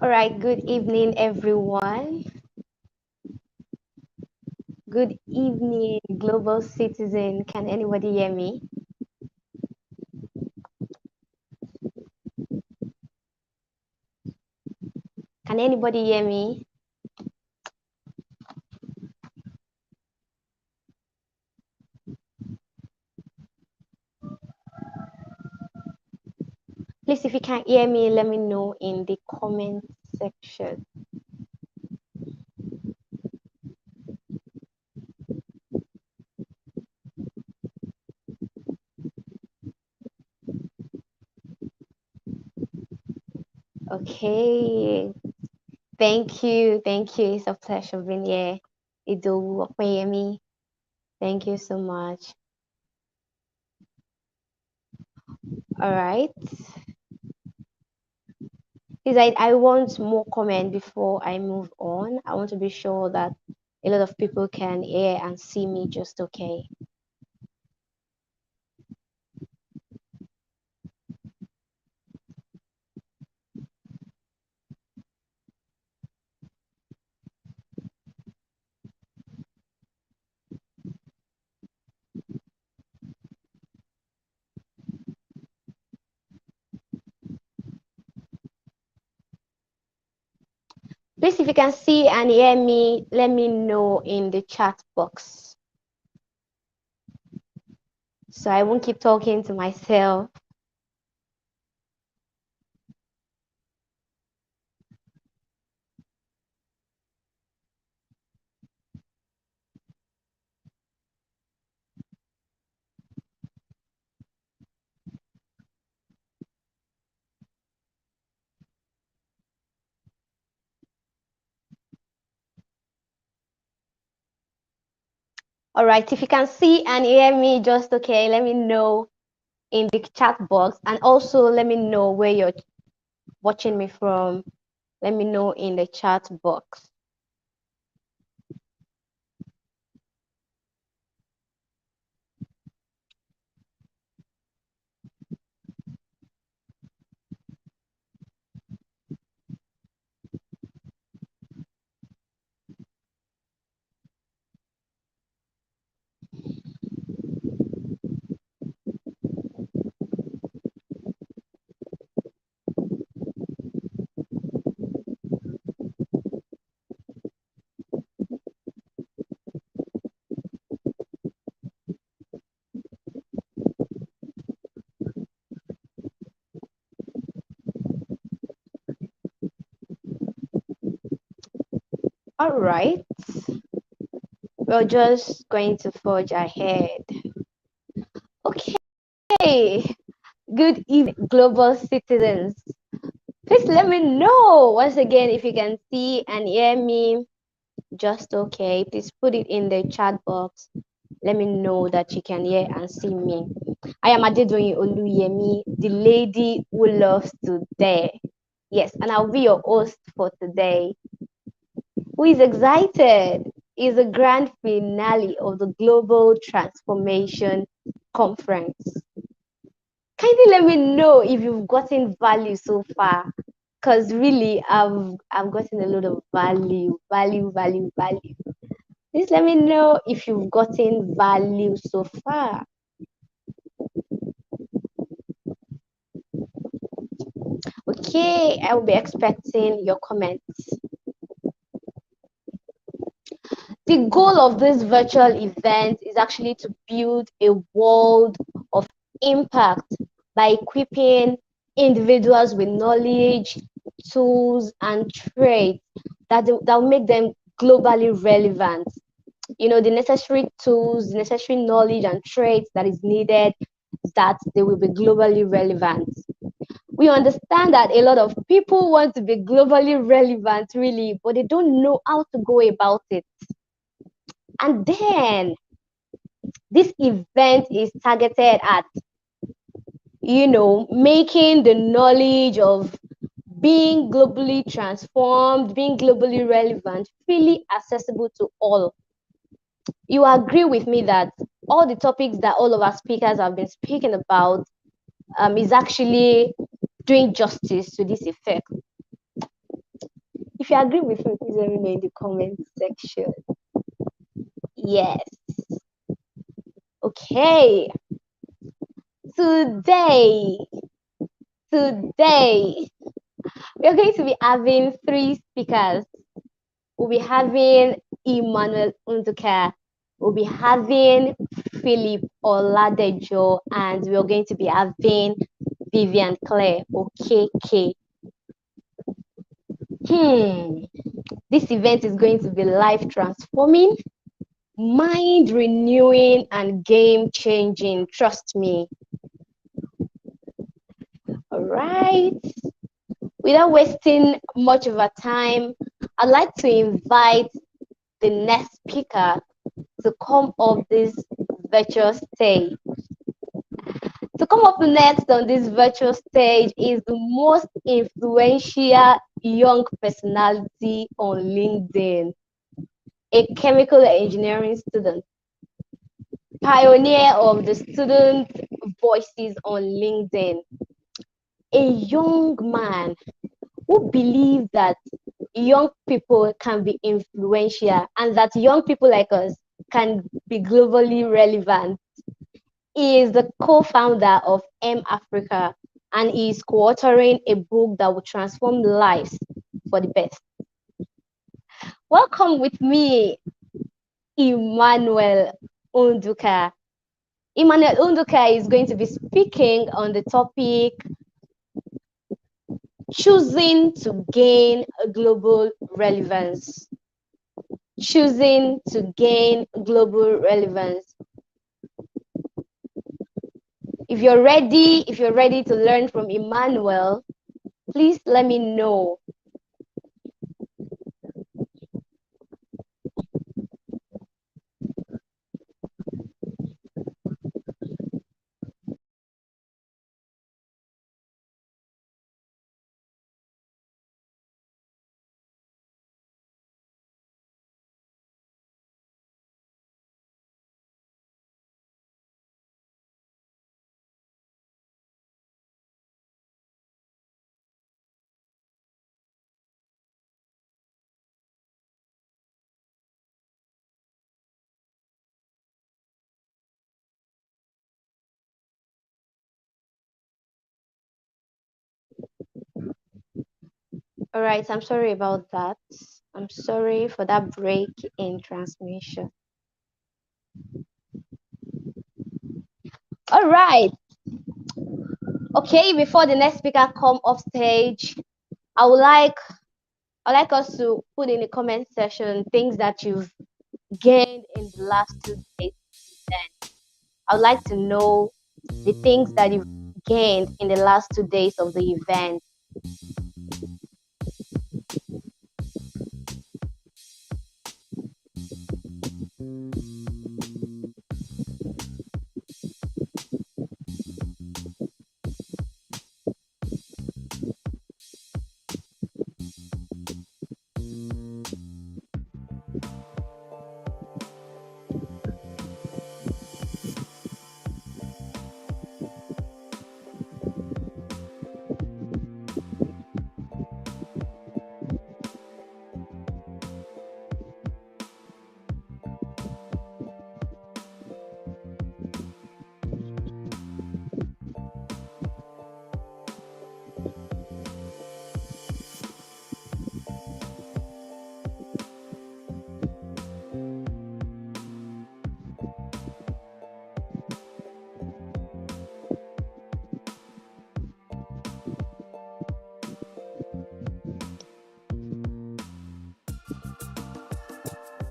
All right, good evening, everyone. Good evening, global citizen. Can anybody hear me? Can anybody hear me? Please, if you can't hear me, let me know in the comment section. Okay, thank you. It's a pleasure being here. Idowu Opeyemi, thank you so much. All right. Please, I want more comment before I move on. I want to be sure that a lot of people can hear and see me just okay. Please, if you can see and hear me, let me know in the chat box, so I won't keep talking to myself. All right, if you can see and hear me just okay, let me know in the chat box, and also let me know where you're watching me from. Let me know in the chat box. All right, we're just going to forge ahead. Okay, good evening, global citizens. Please let me know once again if you can see and hear me just okay. Please put it in the chat box. Let me know that you can hear and see me. I am Adedoyin Oluyemi, the lady who loves to dare. Yes, and I'll be your host for today. Who is excited? Is the grand finale of the Global Transformation Conference. Kindly let me know if you've gotten value so far, because really I've gotten a lot of value. Please let me know if you've gotten value so far. Okay, I will be expecting your comments. The goal of this virtual event is actually to build a world of impact by equipping individuals with knowledge, tools, and traits that will make them globally relevant. You know, the necessary tools, the necessary knowledge and traits that is needed that they will be globally relevant. We understand that a lot of people want to be globally relevant, really, but they don't know how to go about it. And then this event is targeted at, making the knowledge of being globally transformed, being globally relevant, really accessible to all. You agree with me that all the topics that all of our speakers have been speaking about is actually doing justice to this effect. If you agree with me, please let me know in the comment section. Yes. Okay. Today, we're going to be having three speakers. We'll be having Emmanuel Ndukwe, we'll be having Philip Oladejo, and we're going to be having Vivian Claire Okeke. This event is going to be life transforming, mind renewing, and game changing. Trust me. All right. Without wasting much of our time, I'd like to invite the next speaker to come up this virtual stage. To come up next on this virtual stage is the most influential young personality on LinkedIn, a chemical engineering student, pioneer of the student voices on LinkedIn, a young man who believes that young people can be influential and that young people like us can be globally relevant. He is the co-founder of M Africa, and he is co-authoring a book that will transform lives for the best. Welcome with me, Emmanuel Ndukwe. Emmanuel Ndukwe is going to be speaking on the topic choosing to gain global relevance. Choosing to gain global relevance. If you're ready to learn from Emmanuel, please let me know. All right, I'm sorry about that. I'm sorry for that break in transmission. All right. Okay, before the next speaker come off stage, I would like us to put in the comment section things that you've gained in the last 2 days. Then I would like to know the things that you've gained in the last 2 days of the event.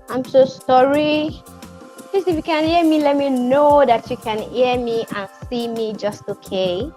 I'm so sorry. Please, if you can hear me, let me know that you can hear me and see me just okay.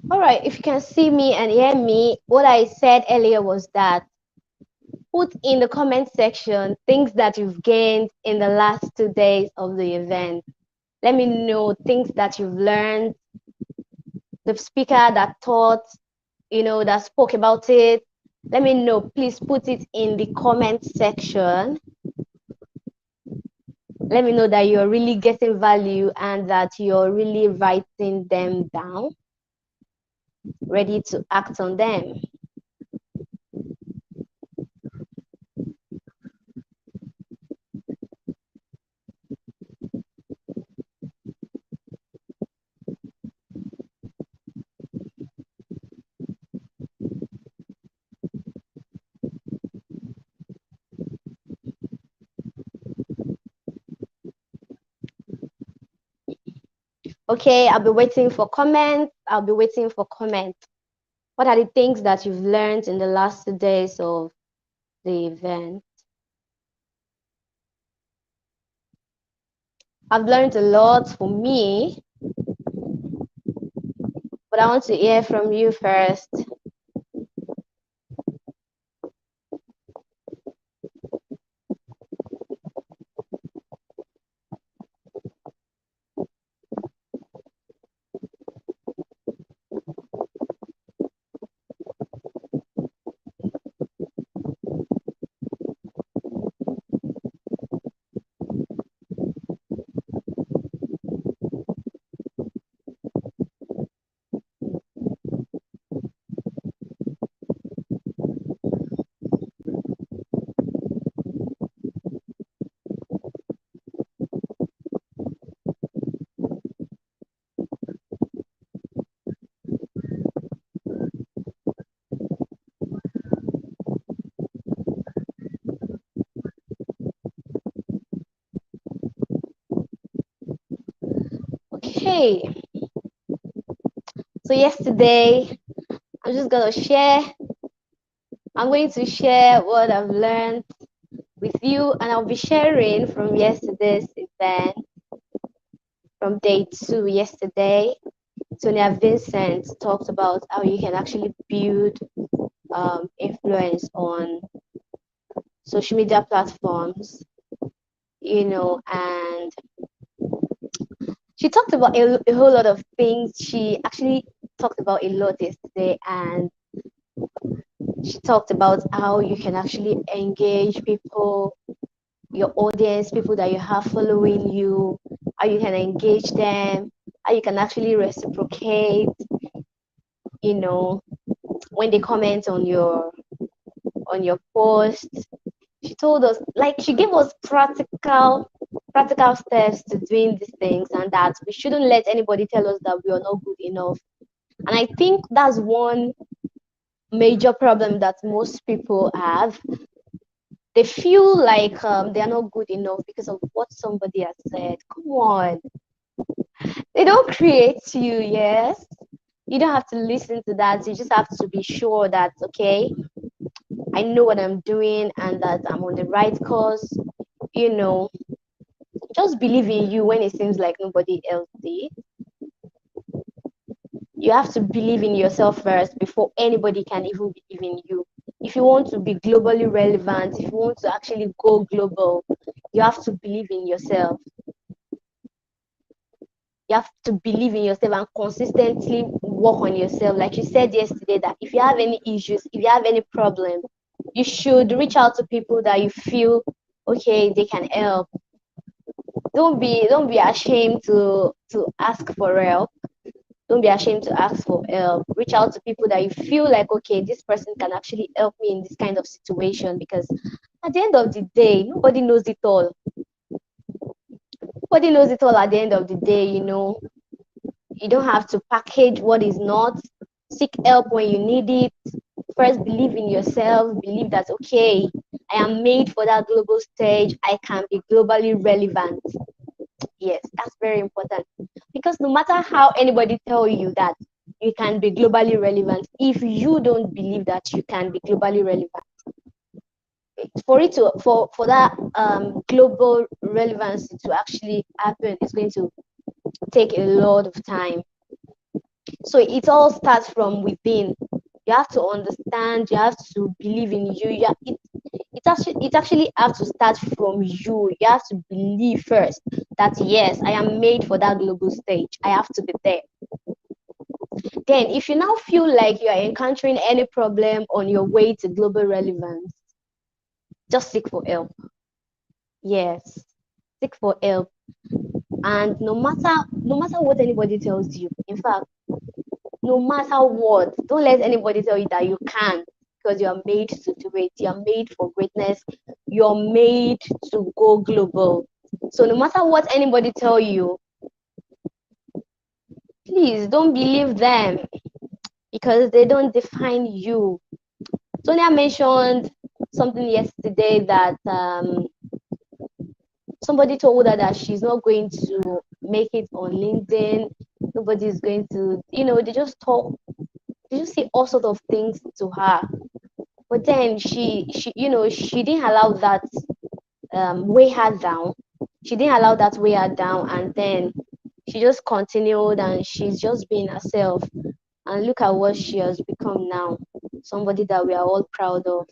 All right, if you can see me and hear me, what I said earlier was that put in the comment section things that you've gained in the last 2 days of the event. Let me know things that you've learned, the speaker that taught, that spoke about it. Let me know. Please put it in the comment section. Let me know that you're really getting value and that you're really writing them down, ready to act on them. Okay, I'll be waiting for comments. What are the things that you've learned in the last 2 days of the event? I've learned a lot for me, but I want to hear from you first. Okay, so yesterday, I'm going to share what I've learned with you, and I'll be sharing from yesterday's event. from day 2 yesterday. Sonia Vincent talked about how you can actually build influence on social media platforms, and she talked about a whole lot of things. She actually talked about a lot yesterday, and she talked about how you can actually engage people, your audience, people that you have following you, how you can engage them, how you can actually reciprocate, when they comment on your post. She told us, like, she gave us practical steps to doing these things, and that we shouldn't let anybody tell us that we are not good enough. And I think that's one major problem that most people have. They feel like they are not good enough because of what somebody has said. Come on, they don't create you. Yes, you don't have to listen to that. You just have to be sure that, okay, I know what I'm doing and that I'm on the right course. you know just believe in you when it seems like nobody else did. You have to believe in yourself first before anybody can even believe in you. If you want to be globally relevant, if you want to actually go global, you have to believe in yourself. You have to believe in yourself and consistently work on yourself. Like you said yesterday, that if you have any issues, if you have any problem, you should reach out to people that you feel, okay, they can help. Don't be ashamed to ask for help. Don't be ashamed to ask for help. Reach out to people that you feel like, okay, this person can actually help me in this kind of situation, because at the end of the day, nobody knows it all. Nobody knows it all at the end of the day. You don't have to package what is not. Seek help when you need it. First, believe in yourself. Believe that, okay, I am made for that global stage. I can be globally relevant. Yes, that's very important. Because no matter how anybody tell you that you can be globally relevant, if you don't believe that you can be globally relevant, for that global relevance to actually happen, it's going to take a lot of time. So it all starts from within. You have to understand. You have to believe in you. It actually has to start from you. You have to believe first that, yes, I am made for that global stage. I have to be there. Then, if you now feel like you are encountering any problem on your way to global relevance, just seek for help. Yes, seek for help. And no matter what anybody tells you, in fact, no matter what, don't let anybody tell you that you can't, because you're made to do it. You're made for greatness. You're made to go global. So no matter what anybody tell you, please don't believe them, because they don't define you. Sonia mentioned something yesterday that somebody told her that she's not going to make it on LinkedIn. Nobody's going to, they just talk, they just say all sorts of things to her. But then she didn't allow that weigh her down. She didn't allow that weigh her down, and then she just continued, and she's just being herself. And look at what she has become now. Somebody that we are all proud of.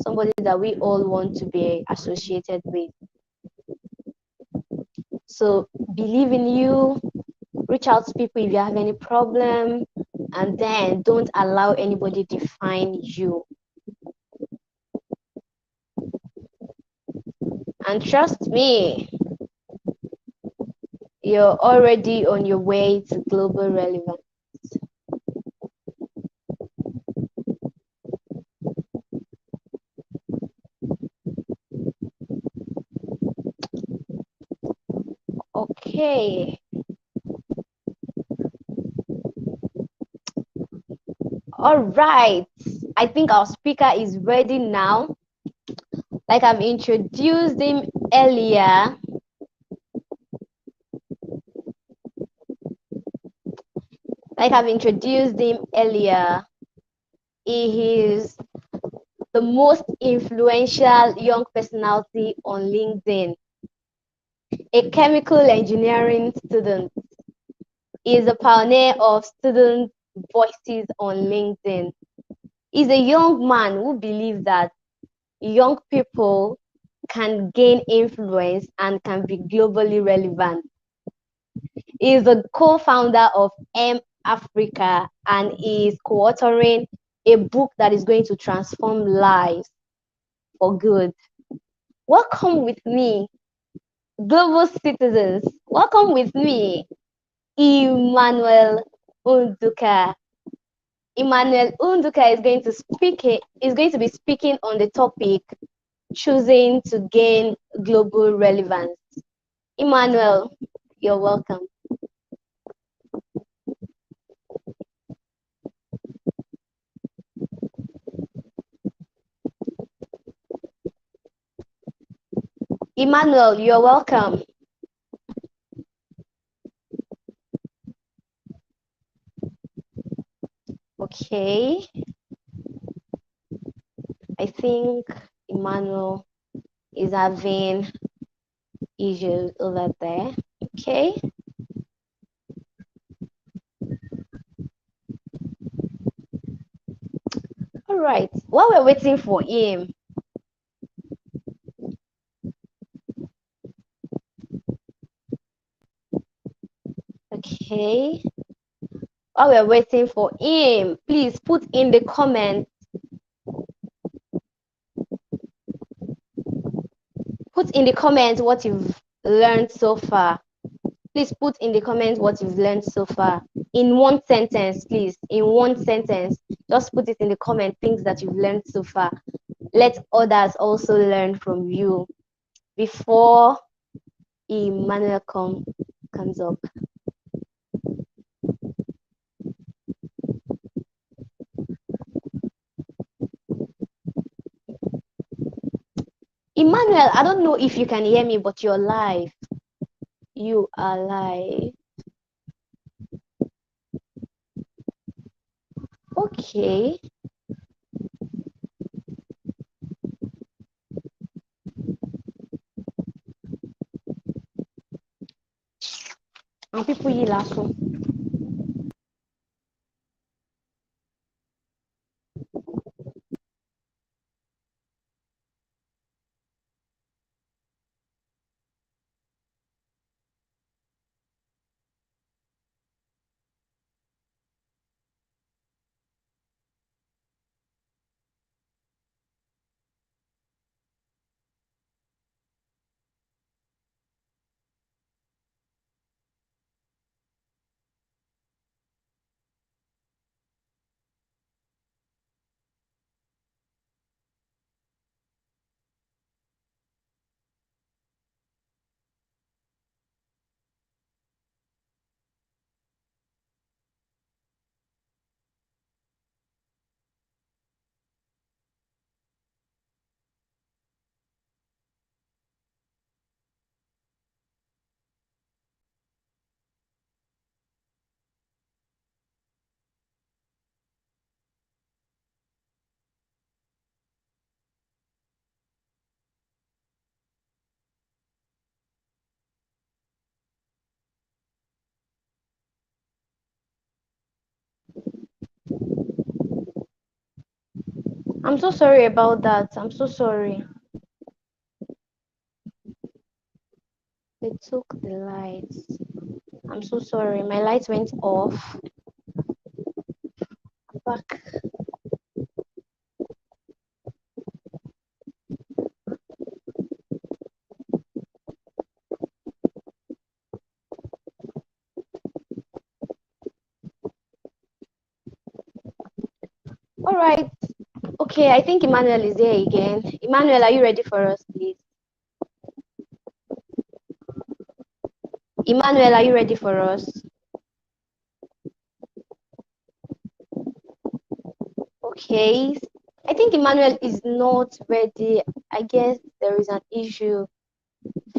Somebody that we all want to be associated with. So believe in you. Reach out to people if you have any problem, and then don't allow anybody define you. And trust me, you're already on your way to global relevance. Okay. All right. I think our speaker is ready now. Like I've introduced him earlier. He is the most influential young personality on LinkedIn. a chemical engineering student. He is a pioneer of student voices on LinkedIn. He's a young man who believes that young people can gain influence and can be globally relevant. He is the co-founder of M Africa and is co-authoring a book that is going to transform lives for good. Welcome with me, global citizens. Welcome with me, Emmanuel Ndukwe. Emmanuel Ndukwe is going to be speaking on the topic choosing to gain global relevance. Emmanuel, you're welcome. Emmanuel, you're welcome. Okay. I think Emmanuel is having issues over there. Okay. All right. While we're waiting for him, okay. While we're waiting for him, please put in the comment. Put in the comments what you've learned so far. Please put in the comments what you've learned so far. In one sentence, please. In one sentence. Just put it in the comment, things that you've learned so far. Let others also learn from you before Emmanuel comes up. Emmanuel, I don't know if you can hear me, but you're live. You are live. Okay. And people you last one. I'm so sorry about that. I'm so sorry. They took the lights. I'm so sorry. My lights went off. Back. All right. Okay, I think Emmanuel is there again. Emmanuel, are you ready for us, please? Emmanuel, are you ready for us? Okay. I think Emmanuel is not ready. I guess there is an issue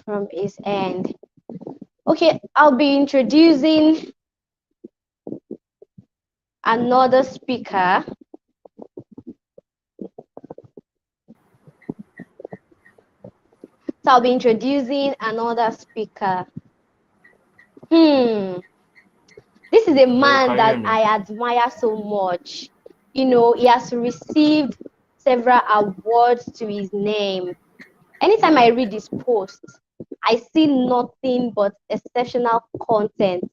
from his end. Okay, I'll be introducing another speaker. So I'll be introducing another speaker. Hmm. This is a Hello, man can you that hear me? I admire so much. You know, he has received several awards to his name. Anytime I read his posts, I see nothing but exceptional content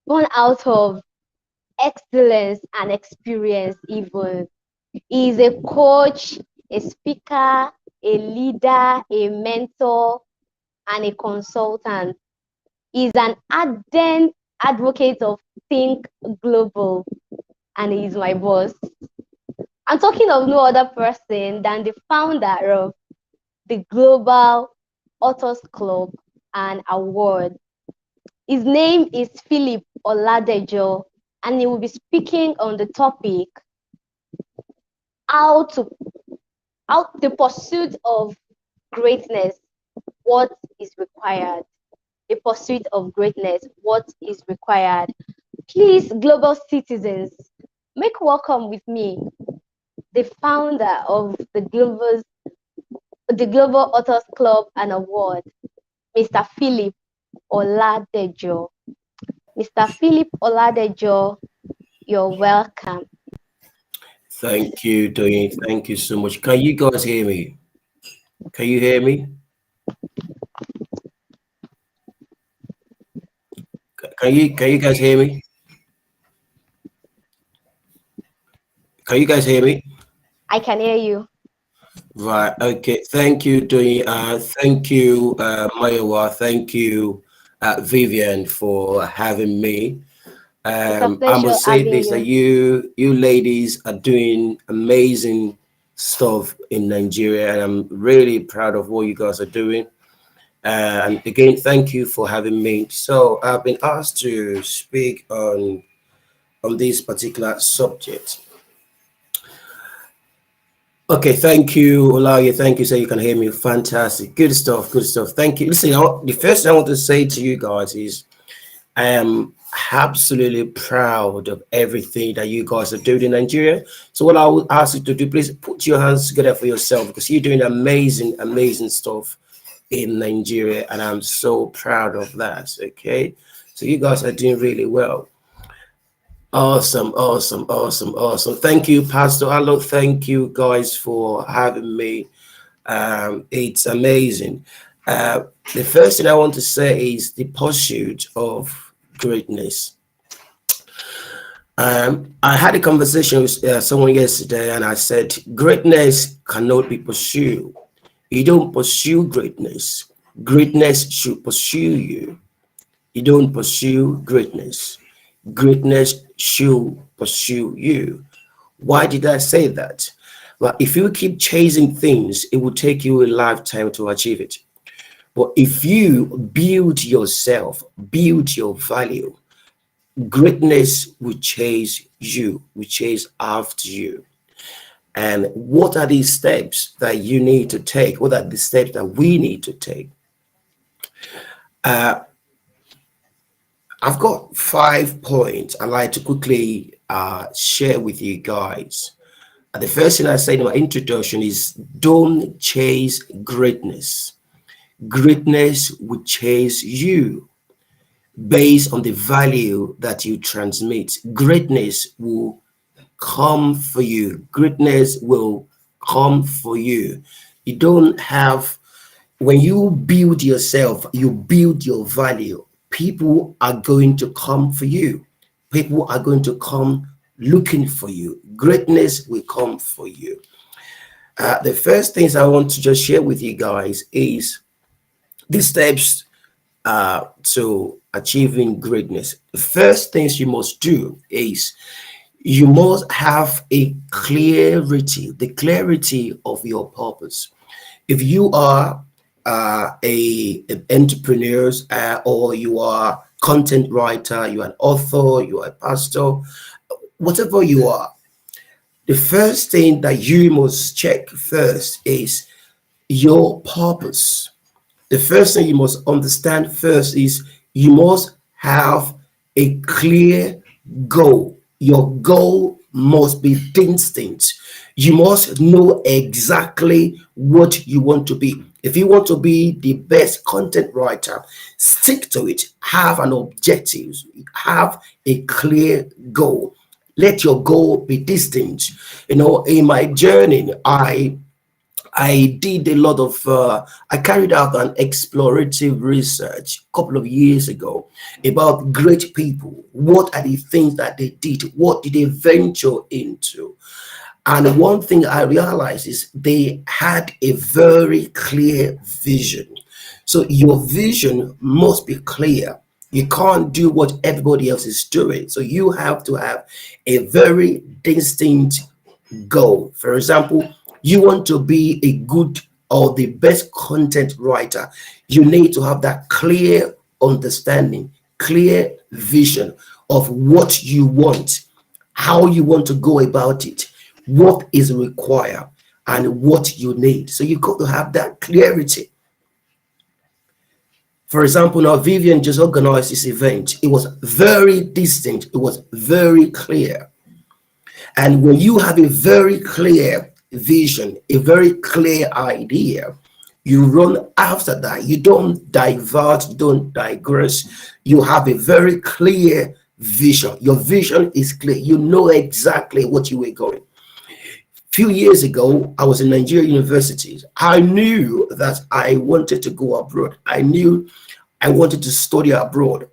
born out of excellence and experience even. He is a coach, a speaker, a leader, a mentor, and a consultant. He's an ardent advocate of Think Global, and he's my boss. I'm talking of no other person than the founder of the Global Authors Club and Award. His name is Philip Oladejo, and he will be speaking on the topic how to how the pursuit of greatness, what is required. The pursuit of greatness, what is required. Please, global citizens, make welcome with me the founder of the Global Authors Club and Award, Mr. Philip Oladejo. Mr. Philip Oladejo, you're welcome. Thank you, Doyin. Thank you so much. Can you guys hear me? Can you hear me? Can you guys hear me? Can you guys hear me? I can hear you. Right. Okay. Thank you, Doyin. Thank you, Mayowa. Thank you, Vivian, for having me. It's a I pleasure must say having this, that you. you ladies are doing amazing stuff in Nigeria, and I'm really proud of what you guys are doing. And again, thank you for having me. So I've been asked to speak on this particular subject. Okay, thank you, Olaye. Thank you, so you can hear me. Fantastic, good stuff, good stuff. Thank you. Listen, the first thing I want to say to you guys is I am absolutely proud of everything that you guys are doing in Nigeria. So what I would ask you to do, please put your hands together for yourself, because you're doing amazing, amazing stuff in Nigeria, and I'm so proud of that. Okay, so you guys are doing really well. Awesome, awesome, awesome, awesome. Thank you, Pastor Allo. Thank you guys for having me. It's amazing. Uh, the first thing I want to say is the pursuit of greatness. I had a conversation with someone yesterday, and I said, greatness cannot be pursued. You don't pursue greatness. Greatness should pursue you. You don't pursue greatness. Greatness should pursue you. Why did I say that? Well, if you keep chasing things, it will take you a lifetime to achieve it. But if you build yourself, build your value, greatness will chase you, will chase after you. And what are these steps that you need to take? What are the steps that we need to take? Uh, I've got 5 points I'd like to quickly share with you guys. The first thing I say in my introduction is don't chase greatness. Greatness will chase you based on the value that you transmit. Greatness will come for you. Greatness will come for you. You don't have, when you build yourself, you build your value. People are going to come for you. People are going to come looking for you. Greatness will come for you. The first things I want to just share with you guys is the steps to achieving greatness. The first things you must do is you must have a clarity, the clarity of your purpose. If you are an entrepreneur, or you are content writer, you are an author, you are a pastor, whatever you are, the first thing that you must check first is your purpose. The first thing you must understand first is you must have a clear goal. Your goal must be distinct. You must know exactly what you want to be. If you want to be the best content writer, stick to it. Have an objective, have a clear goal. Let your goal be distinct. In my journey, I did a lot of, I carried out an explorative research a couple of years ago about great people. What are the things that they did? What did they venture into? And one thing I realized is they had a very clear vision. So your vision must be clear. You can't do what everybody else is doing. So you have to have a very distinct goal. For example, you want to be a good or the best content writer, you need to have that clear understanding, clear vision of what you want, how you want to go about it, what is required, and what you need. So you got to have that clarity. For example, now Vivian just organized this event. It was very distinct, it was very clear. And when you have a very clear vision, a very clear idea, you run after that. You don't divert, you don't digress. You have a very clear vision. Your vision is clear. You know exactly what you were going. Few years ago, I was in Nigeria universities. I knew that I wanted to go abroad. I knew I wanted to study abroad.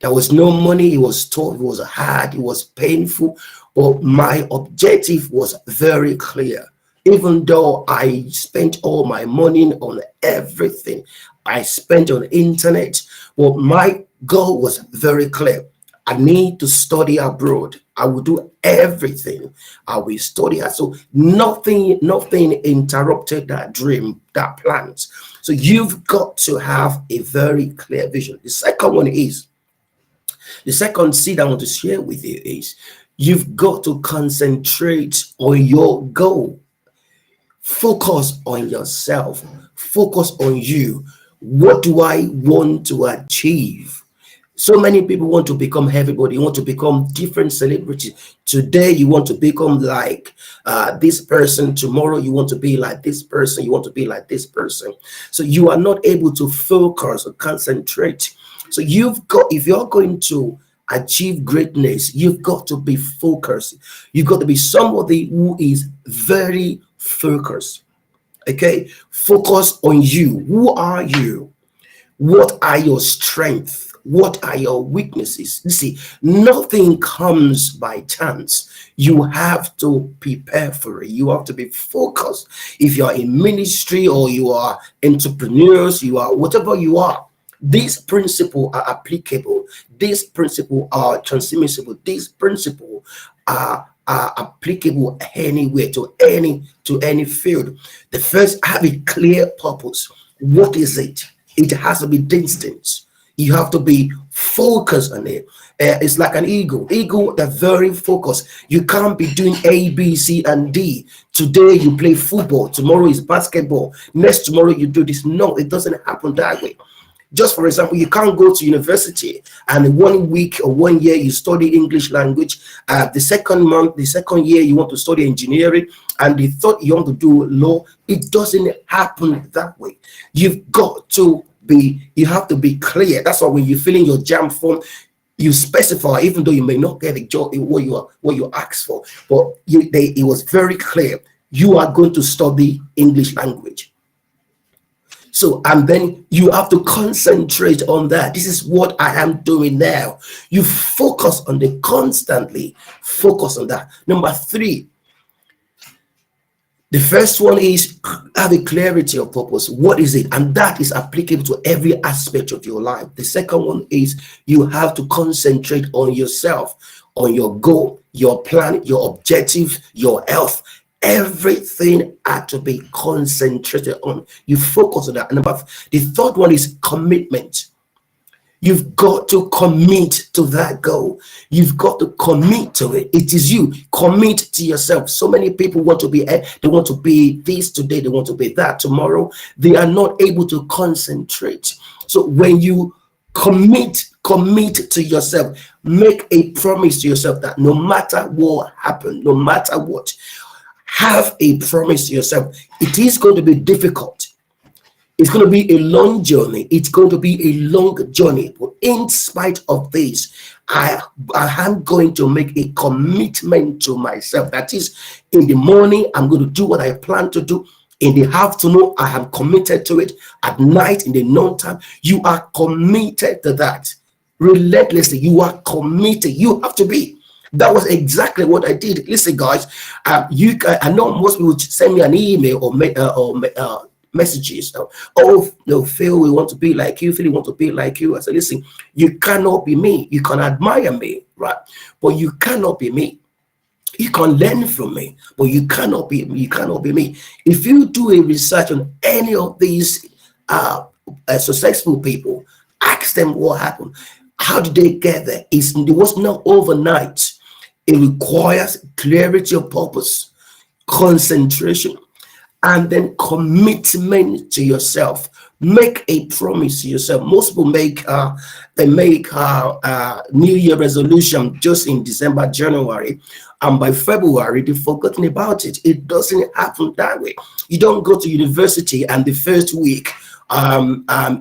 There was no money. It was tough. It was hard. It was painful. But my objective was very clear. Even though I spent all my money on everything, I spent on internet. Well, my goal was very clear. I need to study abroad. I will do everything. I will study. So nothing interrupted that dream, that plans. So you've got to have a very clear vision. The second seed I want to share with you is you've got to concentrate on your goal. Focus on yourself. Focus on you. What do I want to achieve? So many people want to become everybody. You want to become different celebrities. Today, you want to become like this person. Tomorrow, you want to be like this person. You want to be like this person. So you are not able to focus or concentrate. So if you're going to achieve greatness, you've got to be focused. You've got to be somebody who is very focused. Okay, focus on you. Who are you? What are your strengths? What are your weaknesses? You see, nothing comes by chance. You have to prepare for it. You have to be focused. If you are in ministry or you are entrepreneurs, you are whatever you are, these principles are applicable. These principles are transmissible. These principles are applicable anywhere to any field. The first, have a clear purpose. What is it? It has to be distinct. You have to be focused on it. It's like an eagle. Eagle, they're very focused. You can't be doing A, B, C, and D. Today you play football. Tomorrow is basketball. Next tomorrow you do this. No, it doesn't happen that way. Just for example, you can't go to university and 1 week or 1 year you study English language. The second year you want to study engineering, and the third you want to do law. It doesn't happen that way. You have to be clear. That's why when you fill in your jam form, you specify, even though you may not get a job what you asked for, but it was very clear. You are going to study English language. So, and then you have to concentrate on that. This is what I am doing now. You focus on it constantly. Focus on that. Number 3, the first one is have a clarity of purpose. What is it? And that is applicable to every aspect of your life. The second one is you have to concentrate on yourself, on your goal, your plan, your objective, your health. Everything had to be concentrated on. You focus on that. And the third one is commitment. You've got to commit to that goal. You've got to commit to it. It is you. Commit to yourself. So many people want to be, they want to be this today, they want to be that tomorrow. They are not able to concentrate. So when you commit to yourself, make a promise to yourself that no matter what happens, no matter what, have a promise to yourself. It is going to be difficult. It's going to be a long journey. It's going to be a long journey. But in spite of this, I am going to make a commitment to myself. That is, in the morning, I'm going to do what I plan to do. In the afternoon, I am committed to it. At night, in the noontime, you are committed to that. Relentlessly, you are committed. You have to be. That was exactly what I did. Listen, guys, I know most people send me an email or messages. Oh, no, Phil, we want to be like you. Phil, we want to be like you. I said, listen, you cannot be me. You can admire me, right? But you cannot be me. You can learn from me, but you cannot be me. You cannot be me. If you do a research on any of these successful people, ask them what happened. How did they get there? It was not overnight. It requires clarity of purpose, concentration, and then commitment to yourself. Make a promise to yourself. Most people make New Year resolution just in December, January, and by February they've forgotten about it. It doesn't happen that way. You don't go to university and the first week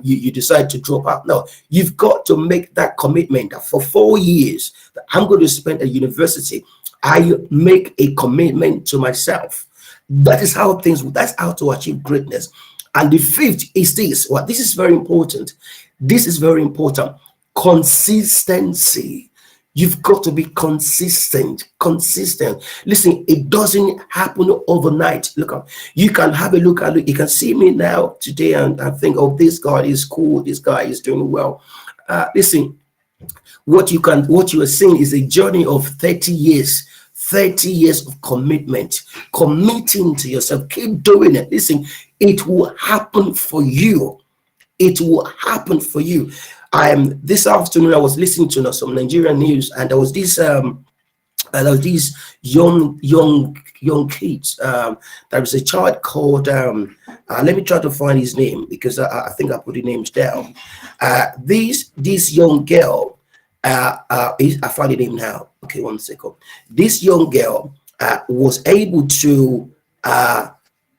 you decide to drop out. No, you've got to make that commitment that for 4 years that I'm going to spend at university. I make a commitment to myself. That's how to achieve greatness. And the fifth is this. Well, this is very important. This is very important. Consistency. You've got to be consistent. Consistent. Listen, it doesn't happen overnight. Look up. You can have a look at it. You can see me now today and think, oh, this guy is cool. This guy is doing well. Listen, what you are seeing is a journey of 30 years. 30 years of commitment, committing to yourself. Keep doing it. Listen, it will happen for you. It will happen for you. This afternoon I was listening to some Nigerian news, and there was these young kids. There was a child called let me try to find his name because I think I put the names down. This young girl. I found the name now. Okay, 1 second. This young girl was able to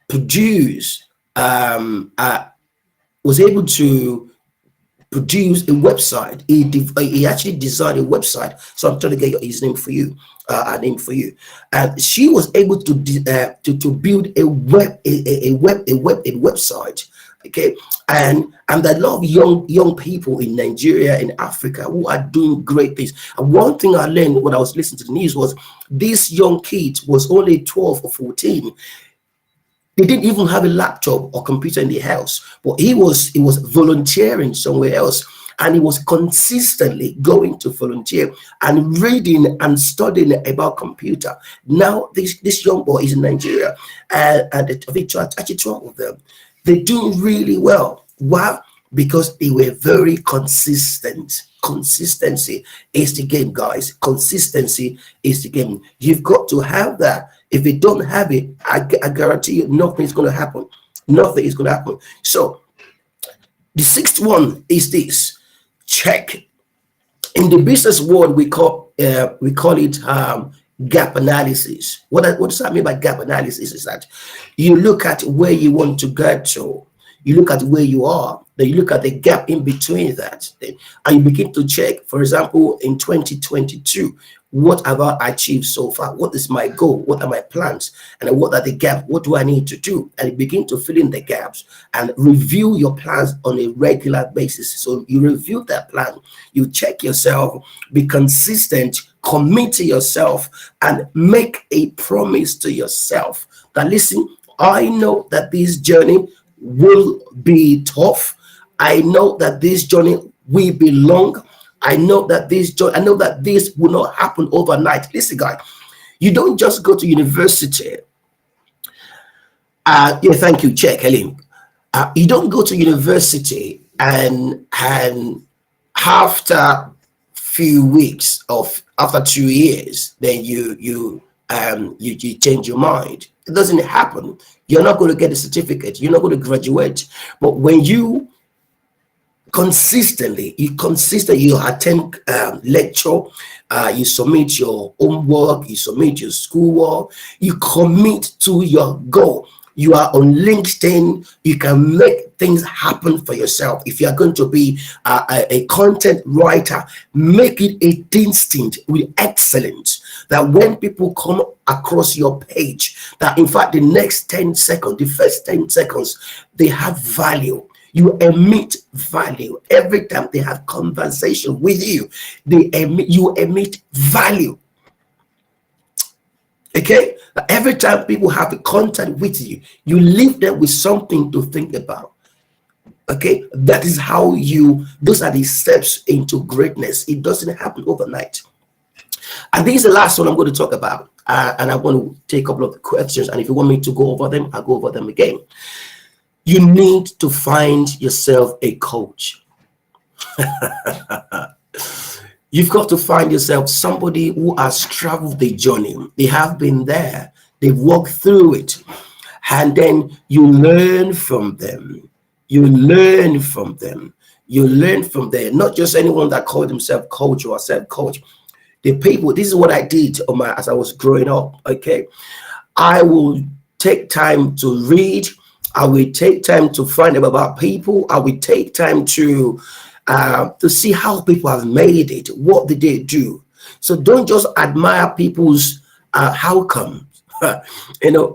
produce a website. He actually designed a website. So I'm trying to get his name for you, a name for you. She was able to build a website. Okay, and a lot of young people in Nigeria and Africa who are doing great things. And one thing I learned when I was listening to the news was this young kid was only 12 or 14. They didn't even have a laptop or computer in the house, but he was volunteering somewhere else, and he was consistently going to volunteer and reading and studying about computer. Now this young boy is in Nigeria, and actually 12 of them. They're doing really well. Why? Because they were very consistent. Consistency is the game, guys. Consistency is the game. You've got to have that. If you don't have it, I guarantee you nothing is going to happen. Nothing is going to happen. So the sixth one is this. Check. In the business world, we call it gap analysis. What does that mean by gap analysis? Is that you look at where you want to get to, you look at where you are, then you look at the gap in between that, and you begin to check. For example, in 2022, what have I achieved so far? What is my goal? What are my plans? And what are the gaps? What do I need to do? And you begin to fill in the gaps and review your plans on a regular basis. So you review that plan, you check yourself, be consistent, commit to yourself, and make a promise to yourself that, listen, I know that this journey will be tough. I know that this journey will be long. I know that this will not happen overnight. Listen, guys, you don't just go to university. Yeah, thank you. Check, Helen. You don't go to university and after few weeks of after 2 years, then you change your mind. It doesn't happen. You're not going to get a certificate. You're not going to graduate. But when you consistently. You attend lecture, you submit your homework, you submit your schoolwork, you commit to your goal. You are on LinkedIn, you can make things happen for yourself. If you are going to be a content writer, make it a distinct with excellence, that when people come across your page, that in fact the next 10 seconds, the first 10 seconds, they have value. You emit value every time they have conversation with you. You emit value. Okay, every time people have a contact with you, you leave them with something to think about. Okay, that is how those are the steps into greatness. It doesn't happen overnight. And this is the last one I'm going to talk about. And I want to take a couple of questions. And if you want me to go over them, I'll go over them again. You need to find yourself a coach. You've got to find yourself somebody who has traveled the journey. They have been there, they've walked through it, and then you learn from them. You learn from them. You learn from them. Not just anyone that called himself coach or self coach. The people, this is what I did as I was growing up. Okay, I will take time to read. I will take time to find out about people. I will take time to see how people have made it. What did they do? So don't just admire people's outcomes.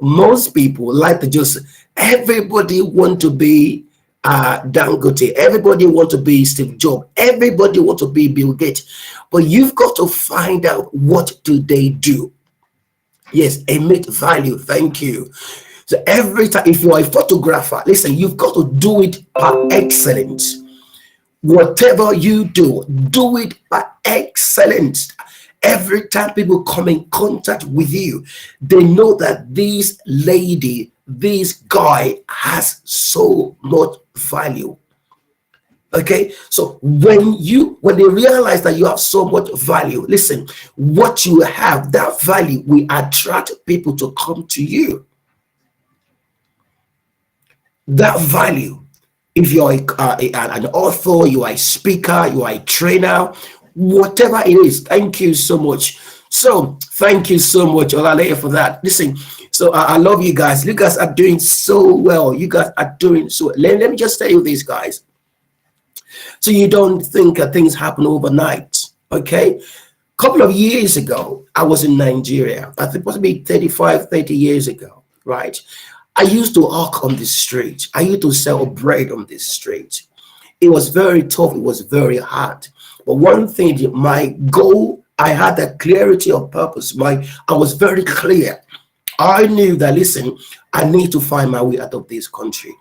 Most people like to just, everybody want to be Dangote. Everybody want to be Steve Jobs. Everybody want to be Bill Gates. But you've got to find out, what do they do? Yes, emit value. Thank you. So every time, if you are a photographer, listen, you've got to do it by excellence. Whatever you do, do it by excellence. Every time people come in contact with you, they know that this lady, this guy has so much value. Okay, so when they realize that you have so much value, listen, what you have, that value will attract people to come to you. That value. If you're an author, you are a speaker, you are a trainer, whatever it is. Thank you so much. So thank you so much, Oladejo, for that. Listen, so I love you guys. You guys are doing so well. You guys are doing so. Let me just tell you this, guys. So you don't think things happen overnight, okay? A couple of years ago, I was in Nigeria. I think possibly 30 years ago, right? I used to walk on the street. I used to sell bread on the street. It was very tough. It was very hard. But one thing, my goal, I had that clarity of purpose. I was very clear. I knew that, listen, I need to find my way out of this country.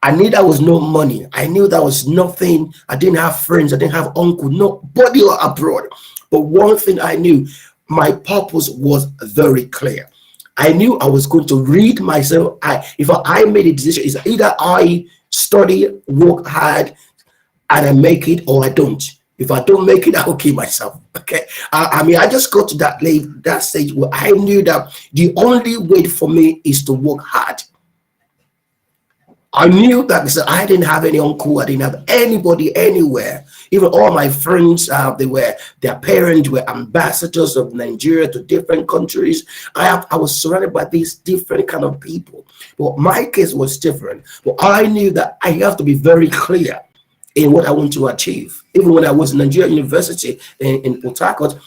I knew there was no money. I knew there was nothing. I didn't have friends. I didn't have uncle, nobody abroad. But one thing I knew, my purpose was very clear. I knew I was going to read myself. If I made a decision, it's either I study, work hard, and I make it, or I don't. If I don't make it, I'll kill myself. Okay. I just got to that stage where I knew that the only way for me is to work hard. I knew that because I didn't have any uncle, I didn't have anybody anywhere. Even all my friends, their parents were ambassadors of Nigeria to different countries. I was surrounded by these different kind of people. But my case was different. But I knew that I have to be very clear in what I want to achieve. Even when I was in Nigeria University in Port Harcourt,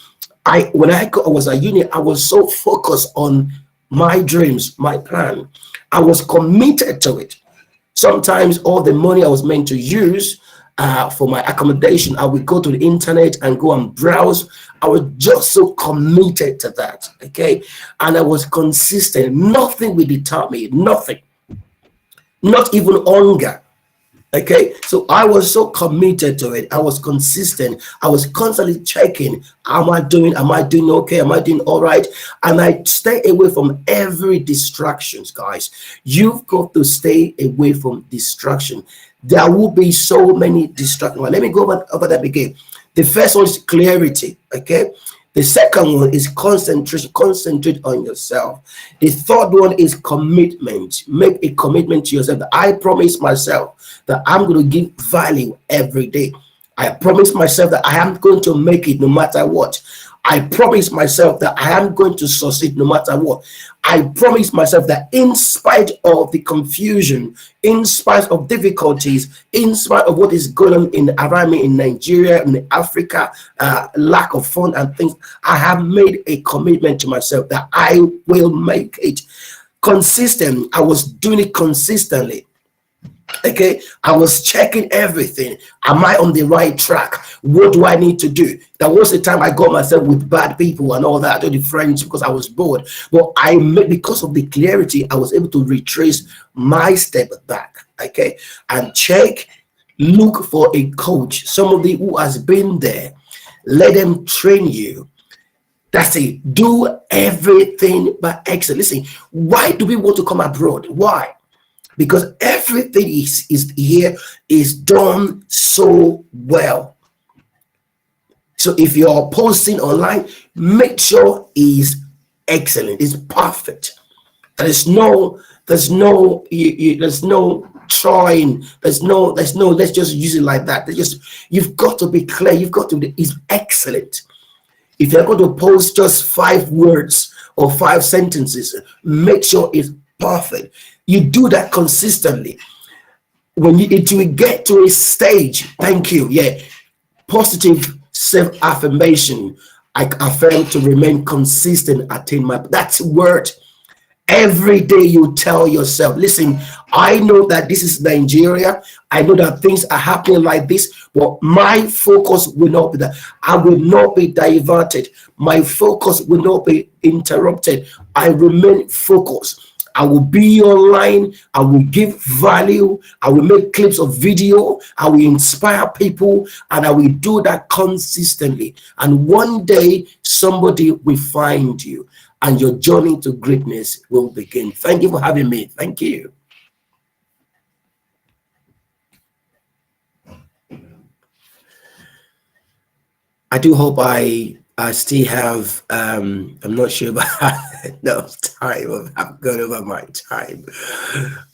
when I was at uni, I was so focused on my dreams, my plan. I was committed to it. Sometimes all the money I was meant to use for my accommodation, I would go to the internet and go and browse. I was just so committed to that, okay? And I was consistent. Nothing would deter me, nothing. Not even hunger, okay? So I was so committed to it. I was consistent. I was constantly checking, am I doing okay? Am I doing all right? And I stay away from every distractions, guys. You've got to stay away from distraction. There will be so many distractions. Well, let me go over that again. The first one is clarity, okay? The second one is concentration. Concentrate on yourself. The third one is commitment. Make a commitment to yourself that I promise myself that I'm going to give value every day. I promise myself that I am going to make it no matter what. I promise myself that I am going to succeed no matter what. I promise myself that in spite of the confusion, in spite of difficulties, in spite of what is going on around me in Nigeria, in Africa, lack of fun and things, I have made a commitment to myself that I will make it consistent. I was doing it consistently. Okay, I was checking everything. Am I on the right track? What do I need to do? That was the time I got myself with bad people and all that, all the friends, because I was bored. But because of the clarity, I was able to retrace my step back. Okay, and check, look for a coach, somebody who has been there. Let them train you. That's it. Do everything by excellence. Listen, why do we want to come abroad? Why? Because everything is here is done so well. So if you're posting online, make sure it's excellent, it's perfect. There's no trying. There's no let's just use it like that. You've got to be clear. You've got to be, it's excellent. If you're going to post just 5 words or 5 sentences, make sure it's perfect. You do that consistently. When you get to a stage, thank you. Yeah, positive self-affirmation. I affirm to remain consistent, attain my. That's word. Every day you tell yourself, listen, I know that this is Nigeria. I know that things are happening like this, but my focus will not be that. I will not be diverted. My focus will not be interrupted. I remain focused. I will be online. I will give value. I will make clips of video. I will inspire people, and I will do that consistently. And one day somebody will find you, and your journey to greatness will begin. Thank you for having me. Thank you. I do hope I still have I'm not sure about enough time. I've gone over my time.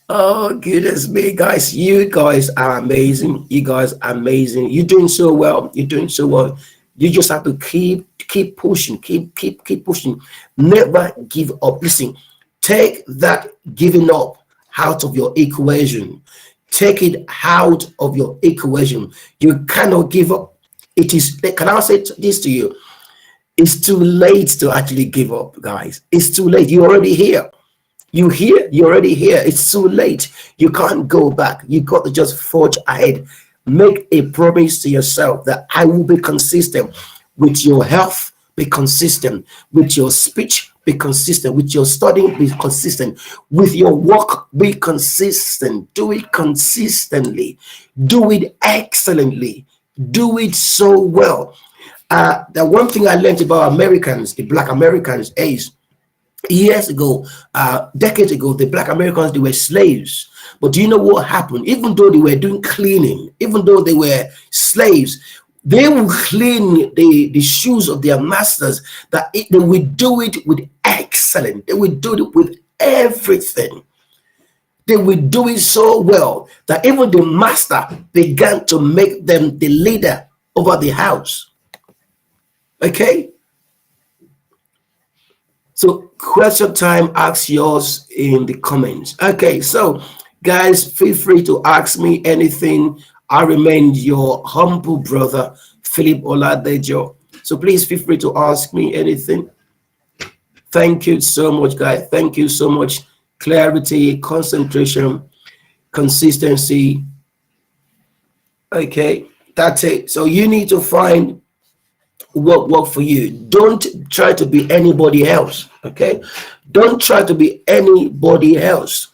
Oh goodness me, guys. You guys are amazing. You guys are amazing. You're doing so well. You're doing so well. You just have to keep pushing, keep pushing. Never give up. Listen, take that giving up out of your equation. Take it out of your equation. You cannot give up. It is, can I say this to you? It's too late to actually give up, guys. It's too late. You're already here. You're already here. It's too late. You can't go back. You got to just forge ahead. Make a promise to yourself that I will be consistent with your health, be consistent with your speech, be consistent with your studying, be consistent with your work, be consistent. Do it consistently. Do it excellently. Do it so well. The one thing I learned about Americans, the Black Americans, is years ago, decades ago, the Black Americans, they were slaves. But do you know what happened? Even though they were doing cleaning, even though they were slaves, they would clean the shoes of their masters, they would do it with excellence. They would do it with everything. They would do it so well that even the master began to make them the leader over the house. Okay? So question time, ask yours in the comments. Okay, so guys, feel free to ask me anything. I remain your humble brother, Philip Oladejo. So please feel free to ask me anything. Thank you so much, guys. Thank you so much. Clarity, concentration, consistency. Okay, that's it. So you need to find what work for you. Don't try to be anybody else. Okay, don't try to be anybody else.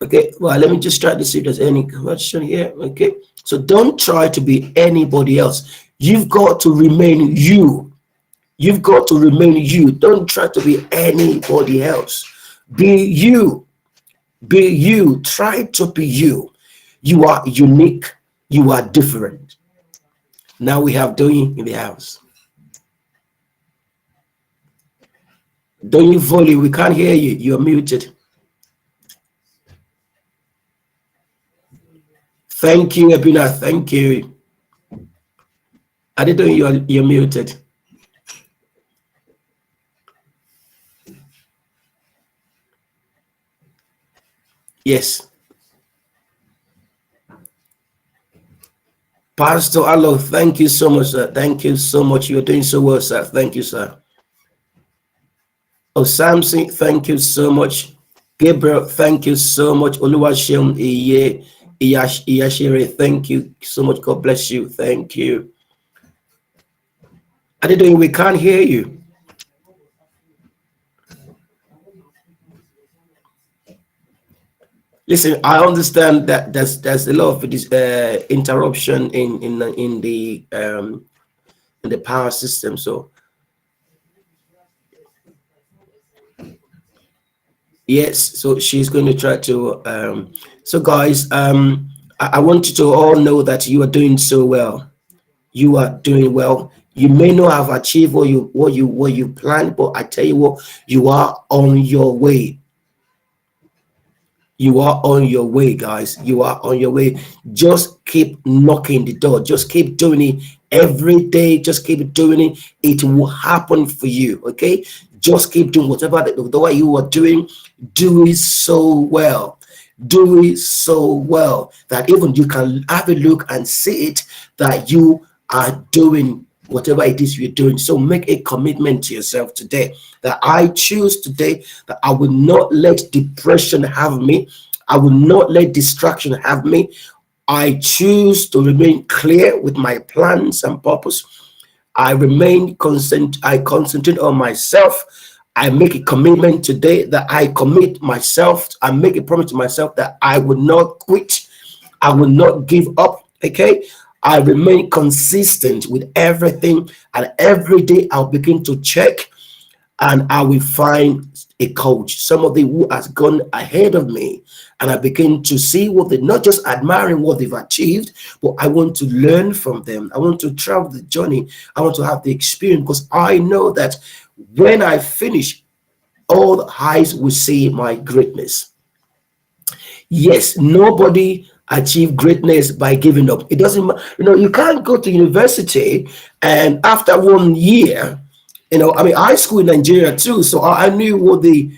Okay, well, let me just try to see if there's any question here. Okay, so don't try to be anybody else. You've got to remain you. You've got to remain you. Don't try to be anybody else. Be you. Be you. Try to be you. You are unique. You are different. Now we have Doing in the house. Don't you volley? We can't hear you. You're muted. Thank you, Abina. Thank you. I didn't know you're muted. Yes. Pastor Allo, thank you so much, sir. Thank you so much. You're doing so well, sir. Thank you, sir. Oh, Samson, thank you so much. Gabriel, thank you so much. Oluwashem Iyashere, thank you so much. God bless you. Thank you. I didn't know we can't hear you. Listen, I understand that there's a lot of this interruption in the power system. So yes, so she's going to try to. So guys, I want you to all know that you are doing so well. You are doing well. You may not have achieved what you planned, but I tell you what, you are on your way. You are on your way, guys. You are on your way. Just keep knocking the door. Just keep doing it every day. Just keep doing it. It will happen for you. Okay. Just keep doing whatever the way you are doing. Do it so well. Do it so well that even you can have a look and see it that you are doing whatever it is you're doing. So make a commitment to yourself today that I choose today that I will not let depression have me. I will not let distraction have me. I choose to remain clear with my plans and purpose. I remain constant. I concentrate on myself. I make a commitment today that I commit myself. I make a promise to myself that I will not quit. I will not give up. Okay. I remain consistent with everything, and every day I'll begin to check and I will find a coach, somebody who has gone ahead of me, and I begin to see what they not just admiring what they've achieved, but I want to learn from them. I want to travel the journey. I want to have the experience because I know that when I finish, all the eyes will see my greatness. Yes, nobody achieve greatness by giving up. It doesn't matter. You can't go to university and after 1 year, I mean, high school in Nigeria too, so I knew what the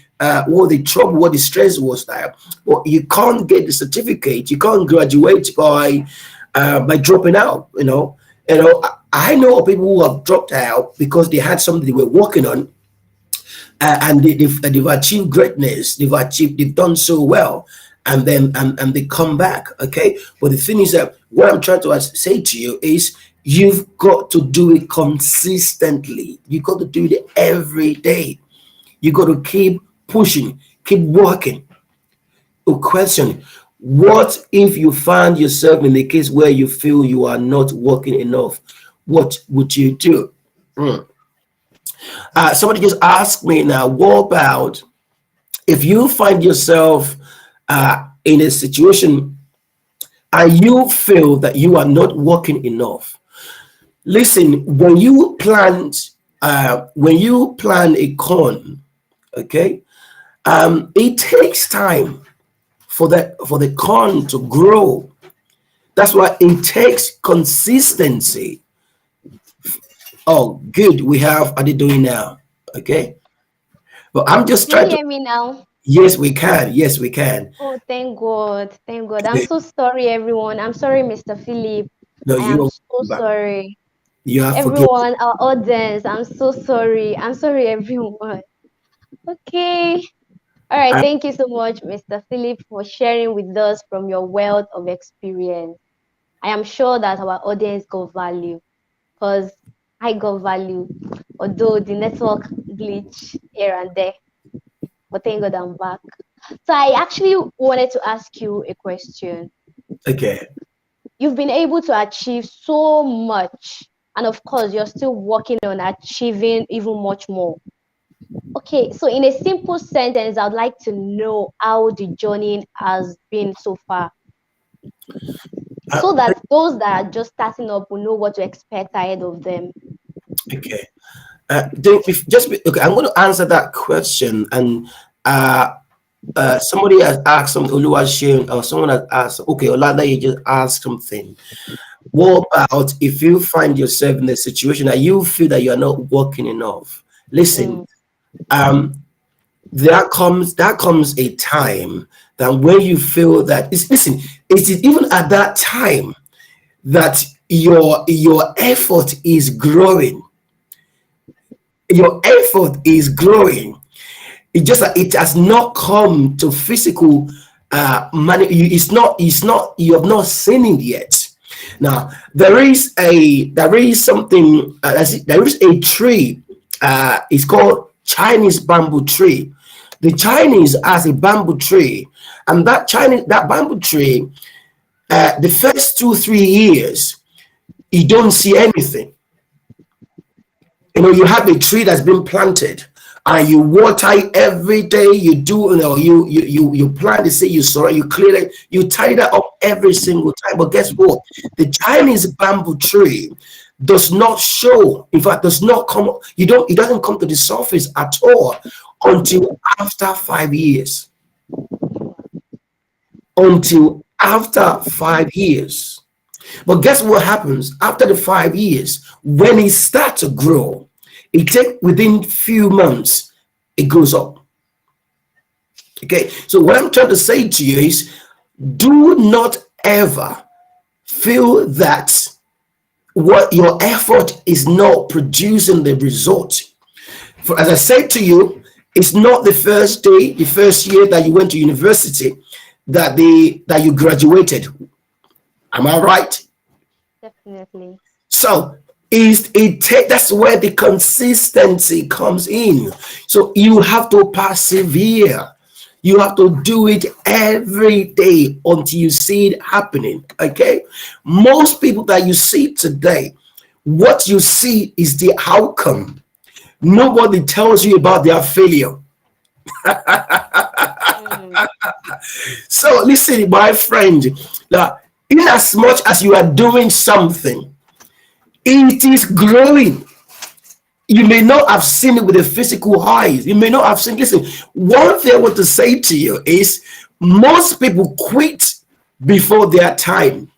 trouble, what the stress was there. But you can't get the certificate. You can't graduate by dropping out. I know people who have dropped out because they had something they were working on, and they've achieved greatness. They've done so well, and then and they come back. Okay, but the thing is that what I'm trying to say to you is you've got to do it consistently. You got to do it every day. You got to keep pushing, keep working. A question: what if you find yourself in a case where you feel you are not working enough? What would you do? Somebody just asked me now, what about if you find yourself in a situation and you feel that you are not working enough? Listen, when you plan a corn, okay, it takes time for the corn to grow. That's why it takes consistency. Oh, good. We have Adedoyi now. Okay. But I'm just Can you trying to. hear me now? Yes, we can. Yes, we can. Oh, thank God. Thank God. I'm Okay. so sorry, everyone. I'm sorry, Mr. Philip. No, I am you so are back. sorry. You have forgiven. Everyone, our audience, I'm so sorry. I'm sorry, everyone. Okay. All right. I, Thank you so much, Mr. Philip, for sharing with us from your wealth of experience. I am sure that our audience got value because I got value, although the network glitch here and there. But thank God I'm back. So I actually wanted to ask you a question. okay. You've been able to achieve so much, and of course, you're still working on achieving even much more. Okay, so in a simple sentence, I'd like to know how the journey has been so far, Uh, so that those that are just starting up will know what to expect ahead of them. okay. Okay, I'm going to answer that question. And uh, somebody has asked some Oluwaseun, or someone has asked, okay, Olada, you just asked something. What about if you find yourself in a situation that you feel that you are not working enough? Listen, Mm, um, that comes a time that when you feel that it's listen, it is even at that time that your effort is growing. Your effort is growing. It just that it has not come to physical money. It's not you have not seen it yet. Now there is something there is a tree. It's called Chinese bamboo tree. The Chinese has a bamboo tree, and that bamboo tree, the first 2 3 years you don't see anything. You have a tree that's been planted, and you water it every day. You do, you plant the seed, you sow it, you clear it, you tie that up every single time. But guess what? The Chinese bamboo tree does not show, in fact, does not come, it doesn't come to the surface at all until after 5 years. Until after 5 years. But guess what happens after the 5 years? When it starts to grow, it takes within few months, it goes up. Okay, so what I'm trying to say to you is, do not ever feel that what your effort is not producing the result. For as I said to you, it's not the first day, the first year that you went to university that you graduated. Am I right? definitely. So that's where the consistency comes in. So you have to persevere. You have to do it every day until you see it happening. Okay. Most people that you see today, what you see is the outcome. Nobody tells you about their failure. Mm, So listen, my friend, that in as much as you are doing something, it is growing. You may not have seen it with the physical eyes. You may not have seen. Listen, one thing I want to say to you is most people quit before their time.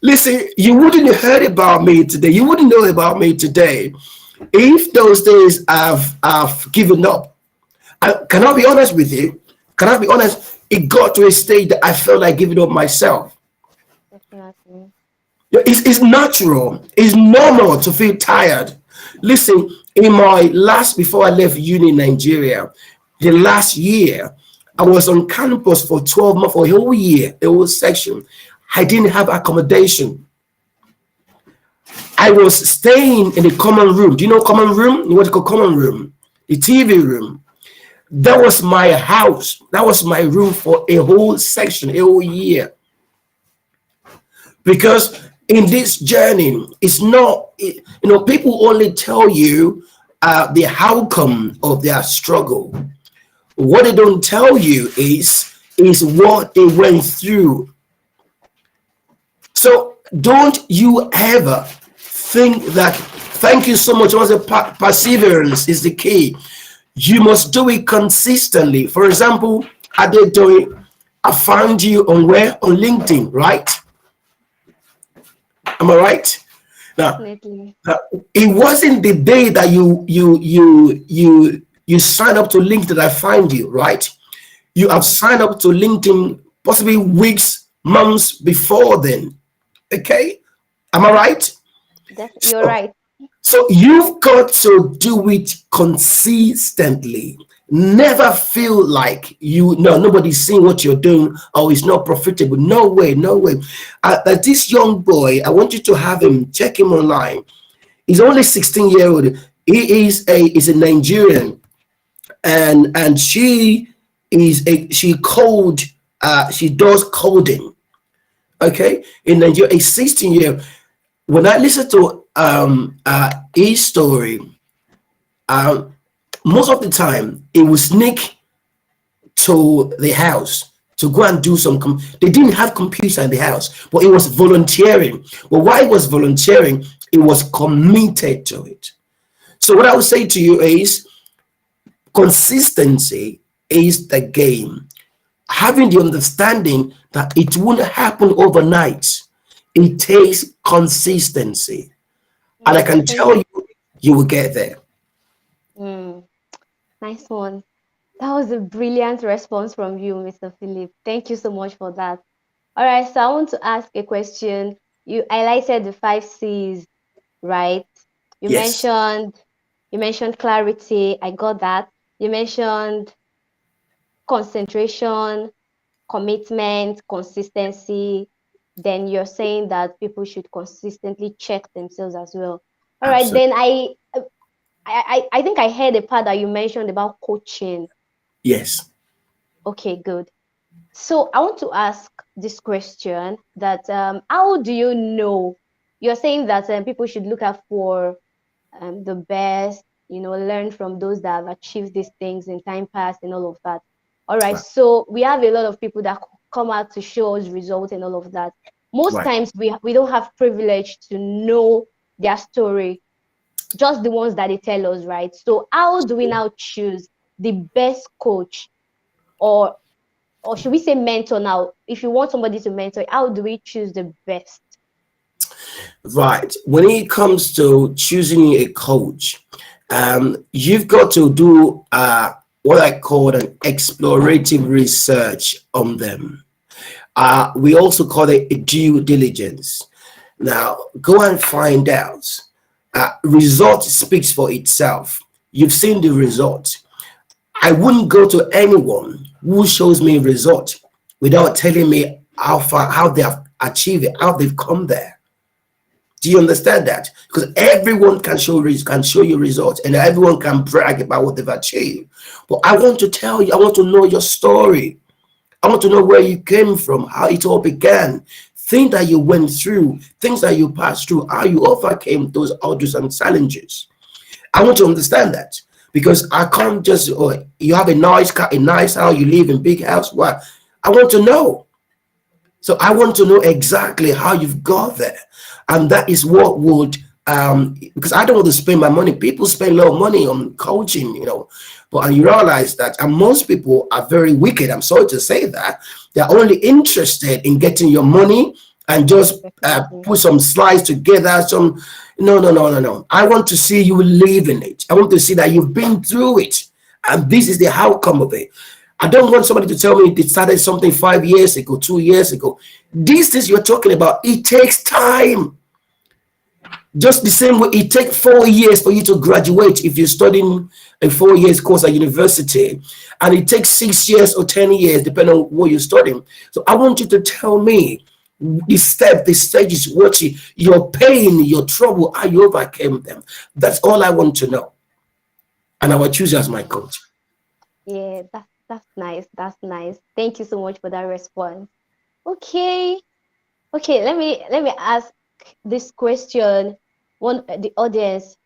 Listen, you wouldn't have heard about me today. You wouldn't know about me today if those days I've given up. Can I be honest with you? Can I be honest? It got to a stage that I felt like giving up myself. definitely. Yeah, it's natural. It's normal to feel tired. Listen, in my last, before I left uni in Nigeria, the last year, I was on campus for 12 months, for a whole year, the whole section. I didn't have accommodation. I was staying in the common room. Do you know common room? What you call common room? The TV room. That was my house. That was my room for a whole section, a whole year. Because in this journey, it's not, people only tell you the outcome of their struggle. What they don't tell you is what they went through. So don't you ever think that, thank you so much. Also, perseverance is the key. You must do it consistently. For example, I did do it. I found you on where? On LinkedIn, right? Am I right? Now, Definitely. it wasn't the day that you sign up to LinkedIn that I find you, right? You have Mm, signed up to LinkedIn possibly weeks, months before then. Okay, am I right? you're So right. So you've got to do it consistently. Never feel like nobody's seeing what you're doing, or it's not profitable. No way, no way. That this young boy, I want you to have him, check him online. He's only 16 year old. He is a Nigerian, and she does coding. Okay, in Nigeria, a 16 year. When I listen to his story, um, most of the time it will sneak to the house to go and do some. They didn't have computer in the house, but it was volunteering. But why it was volunteering, it was committed to it. So what I would say to you is consistency is the game. Having the understanding that it won't happen overnight. It takes consistency. And I Mm, can thank tell you, you will get there. mm, nice one. That was a brilliant response from you, Mr. Philip. Thank you so much for that. All right, so I want to ask a question. You highlighted the 5 C's, right? You Yes, mentioned you mentioned clarity. I got that. You mentioned concentration, commitment, consistency. Then you're saying that people should consistently check themselves as well. All right, absolutely. then I think I heard a part that you mentioned about coaching. Yes, Okay, good. So I want to ask this question that how do you know? You're saying that people should look out for the best, learn from those that have achieved these things in time past and all of that. All right, right, so we have a lot of people that come out to show us results and all of that. Most right. times we don't have privilege to know their story, just the ones that they tell us, right? So how do we now choose the best coach, or should we say mentor now? If you want somebody to mentor, how do we choose the best? Right. When it comes to choosing a coach, you've got to do what I call an explorative research on them. We also call it a due diligence. Now, go and find out. Result speaks for itself. You've seen the result. I wouldn't go to anyone who shows me result without telling me how far, how they have achieved it, how they've come there. Do you understand that? Because everyone can show you results, and everyone can brag about what they've achieved. But I want to tell you, I want to know your story. I want to know where you came from, how it all began, things that you went through, things that you passed through, how you overcame those odds and challenges. I want to understand that because I can't just, oh, you have a nice car, a nice house, you live in big house. What? I want to know. So I want to know exactly how you've got there, and that is what would because I don't want to spend my money. People spend a lot of money on coaching, but you realize that and most people are very wicked. I'm sorry to say that they're only interested in getting your money and just Definitely. put some slides together. Some no, no, no, no, no. I want to see you live in it. I want to see that you've been through it, and this is the outcome of it. I don't want somebody to tell me they started something 5 years ago, 2 years ago. These things you're talking about, it takes time. Just the same way it takes 4 years for you to graduate if you're studying a 4 years course at university, and it takes 6 years or 10 years, depending on what you're studying. So I want you to tell me the stages, what your pain, your trouble, how you overcame them. That's all I want to know. And I will choose you as my coach. Yeah, that's nice. That's nice. Thank you so much for that response. Okay. Okay, let me ask this question from the audience.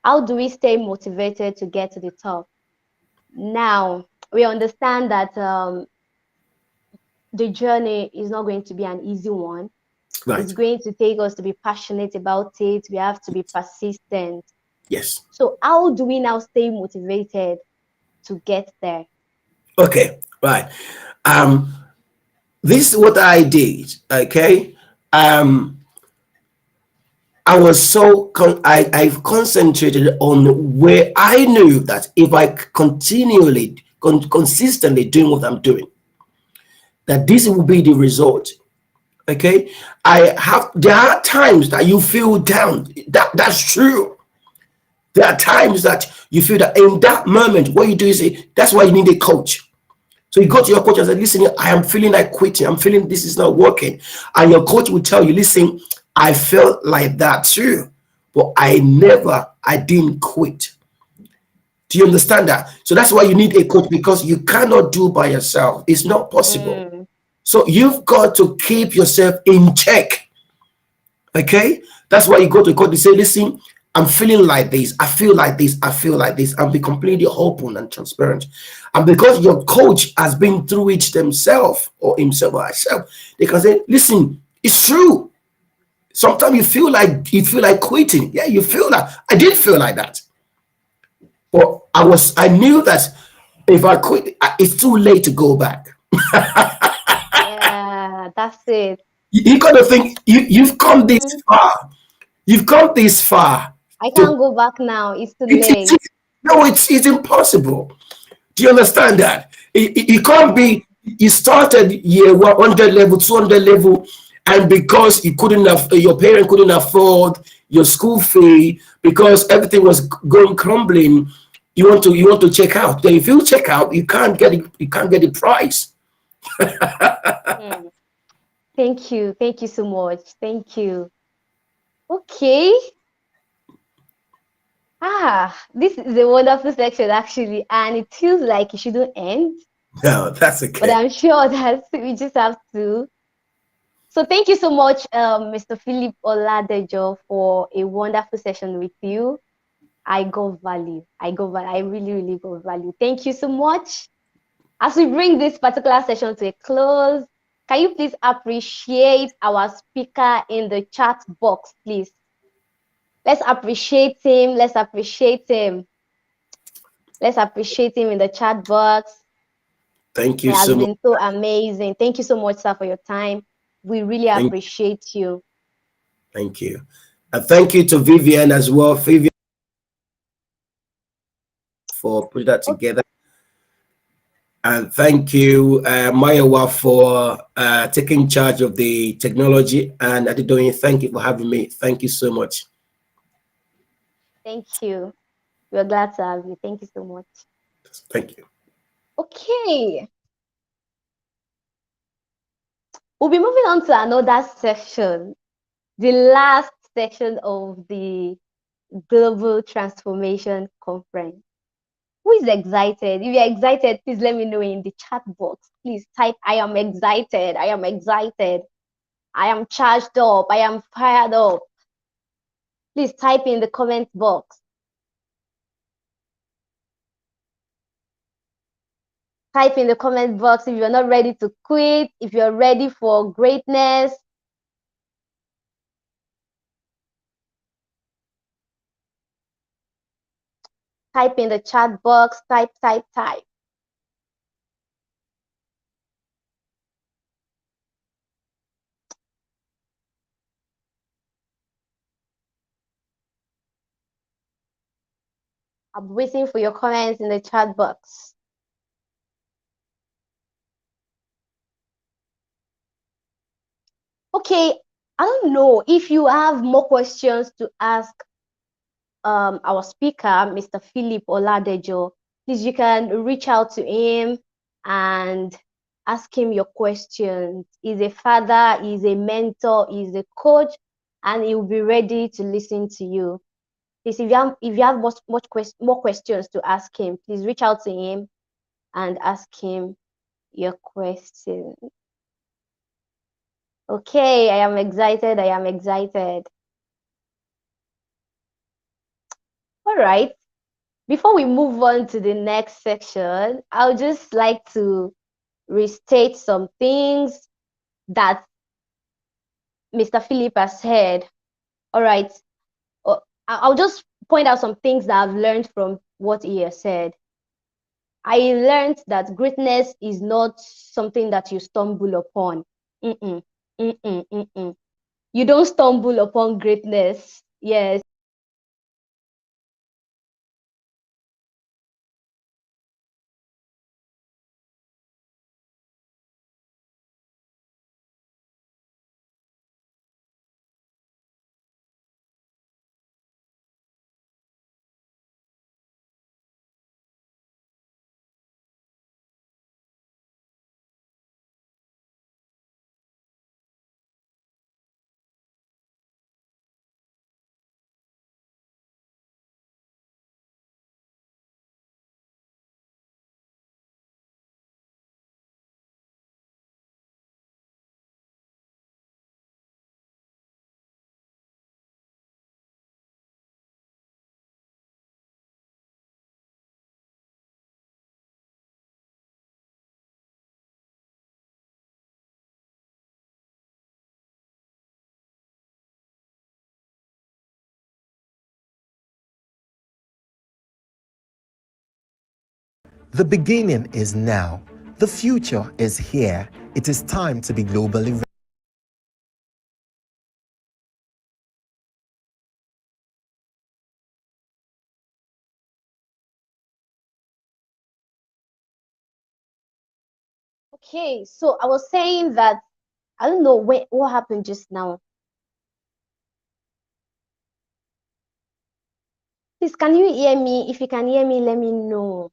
How do we stay motivated to get to the top? Now, we understand that the journey is not going to be an easy one. It's Right. going to take us to be passionate about it. We have to be persistent. Yes. So how do we now stay motivated to get there? Okay. Right. Um, this is what I did. Okay. Um, I was I've concentrated on where I knew that if I continually, consistently doing what I'm doing, that this will be the result. Okay. There are times that you feel down. That's true. There are times that you feel that in that moment, what you do is that's why you need a coach. So you go to your coach and say, listen, I am feeling like quitting. I'm feeling this is not working. And your coach will tell you, listen, I felt like that too. But I didn't quit. Do you understand that? So that's why you need a coach, because you cannot do by yourself. It's not possible. Mm, So you've got to keep yourself in check. Okay? That's why you go to court and say, listen, I'm feeling like this. I feel like this. I feel like this. And be completely open and transparent. And because your coach has been through it themselves or himself or herself, they can say, listen, it's true. Sometimes you feel like quitting. Yeah, you feel that. I did feel like that. But I knew that if I quit, it's too late to go back. Yeah, that's it. You got to think you've come this Mhm. far. You've come this far I to can't go back now. It's too it late. no, it's impossible. Do you understand that? It can't Yeah. be. You started year 100 level, 200 level, and because you couldn't have, your parent couldn't afford your school fee because everything was going crumbling. You want to check out. Then if you check out, you can't get it. You can't get the price. Hmm. Thank you. Thank you so much. Thank you. Okay. This is a wonderful section actually, and it feels like it shouldn't end, No, that's but okay. I'm sure that we just have to. So thank you so much, Mr. Philip Oladejo, for a wonderful session with you. I got value. I got value. I really, really got value. Thank you so much. As we bring this particular session to a close, can you please appreciate our speaker in the chat box, please? Let's appreciate him. Let's appreciate him. Let's appreciate him in the chat box. Thank It you has so much. been so amazing. Thank you so much, sir, for your time. We really Thank, appreciate you. thank you. And thank you to Vivian as well. Vivian for putting that Okay, together. And thank you, Mayawa, for taking charge of the technology. And Adedoyin, thank you for having me. Thank you so much. thank you. We're glad to have you. Thank you so much. Thank you. Okay, we'll be moving on to another section, the last section of the Global Transformation Conference. Who is excited? If you're excited, please let me know in the chat box. Please type, I am excited. I am excited. I am charged up. I am fired up. Please type in the comment box. Type in the comment box if you're not ready to quit, if you're ready for greatness. Type in the chat box. Type, type, type. I'm waiting for your comments in the chat box. Okay, I don't know if you have more questions to ask our speaker, Mr. Philip Oladejo. Please, you can reach out to him and ask him your questions. He's a father, he's a mentor, he's a coach, and he will be ready to listen to you. Please, if you have more questions to ask him, please reach out to him and ask him your question. Okay, I am excited. I am excited. All right. Before we move on to the next section, I would just like to restate some things that Mr. Philip has said. All right. I'll just point out some things that I've learned from what he has said. I learned that greatness is not something that you stumble upon. Mm-mm, mm-mm, mm-mm. You don't stumble upon greatness. Yes. The beginning is now. The future is here. It is time to be globally Okay, so I was saying that I don't know what happened just now. Please, can you hear me? If you can hear me, let me know.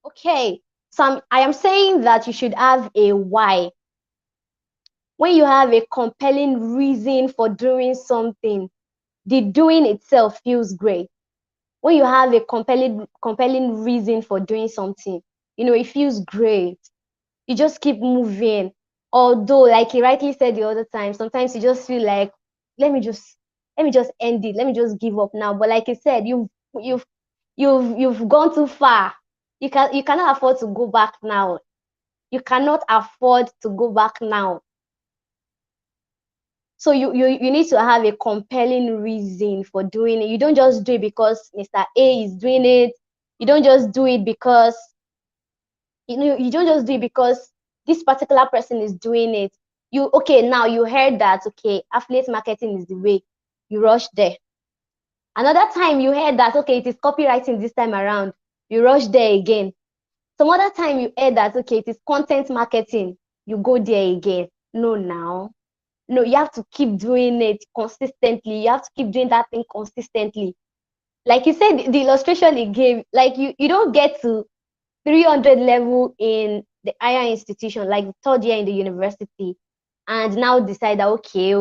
Okay, so I am saying that you should have a why. When you have a compelling reason for doing something, the doing itself feels great. When you have a compelling reason for doing something, it feels great. You just keep moving. Although, like he rightly said the other time, sometimes you just feel like, let me just end it. Let me just give up now. But like he said, you've gone too far. You cannot afford to go back now. You cannot afford to go back now. So you need to have a compelling reason for doing it. You don't just do it because Mr. A is doing it. You don't just do it because you don't just do it because this particular person is doing it. Now you heard that, okay, affiliate marketing is the way. You rush there. Another time you heard that, okay, it is copywriting this time around. You rush there again. Some other time you heard that, okay, it is content marketing. You go there again. No, now. No, you have to keep doing it consistently. You have to keep doing that thing consistently. Like you said, the illustration he gave, like you don't get to 300 level in the higher institution, like the third year in the university, and now decide that, okay,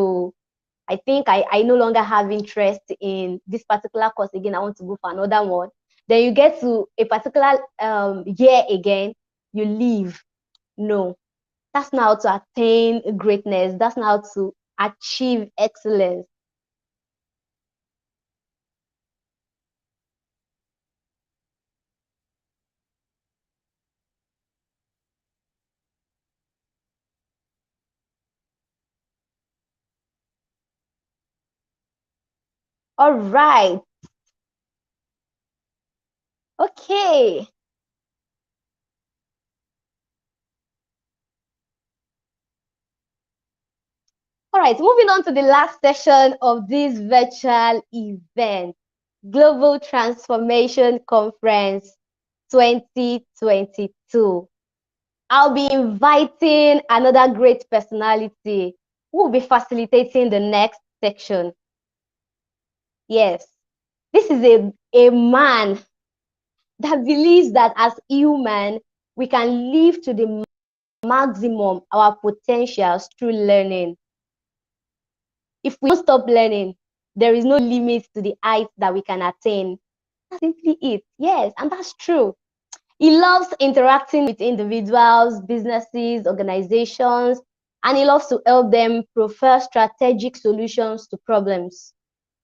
I think I no longer have interest in this particular course again. I want to go for another one. Then you get to a particular year again, you leave. No, that's not how to attain greatness. That's not how to achieve excellence. All right. Okay. All right. Moving on to the last session of this virtual event, Global Transformation Conference 2022. I'll be inviting another great personality who will be facilitating the next section. Yes, this is a man that believes that as human, we can live to the maximum our potentials through learning. If we don't stop learning, there is no limit to the heights that we can attain. That's simply it. Yes, and that's true. He loves interacting with individuals, businesses, organizations, and he loves to help them prefer strategic solutions to problems.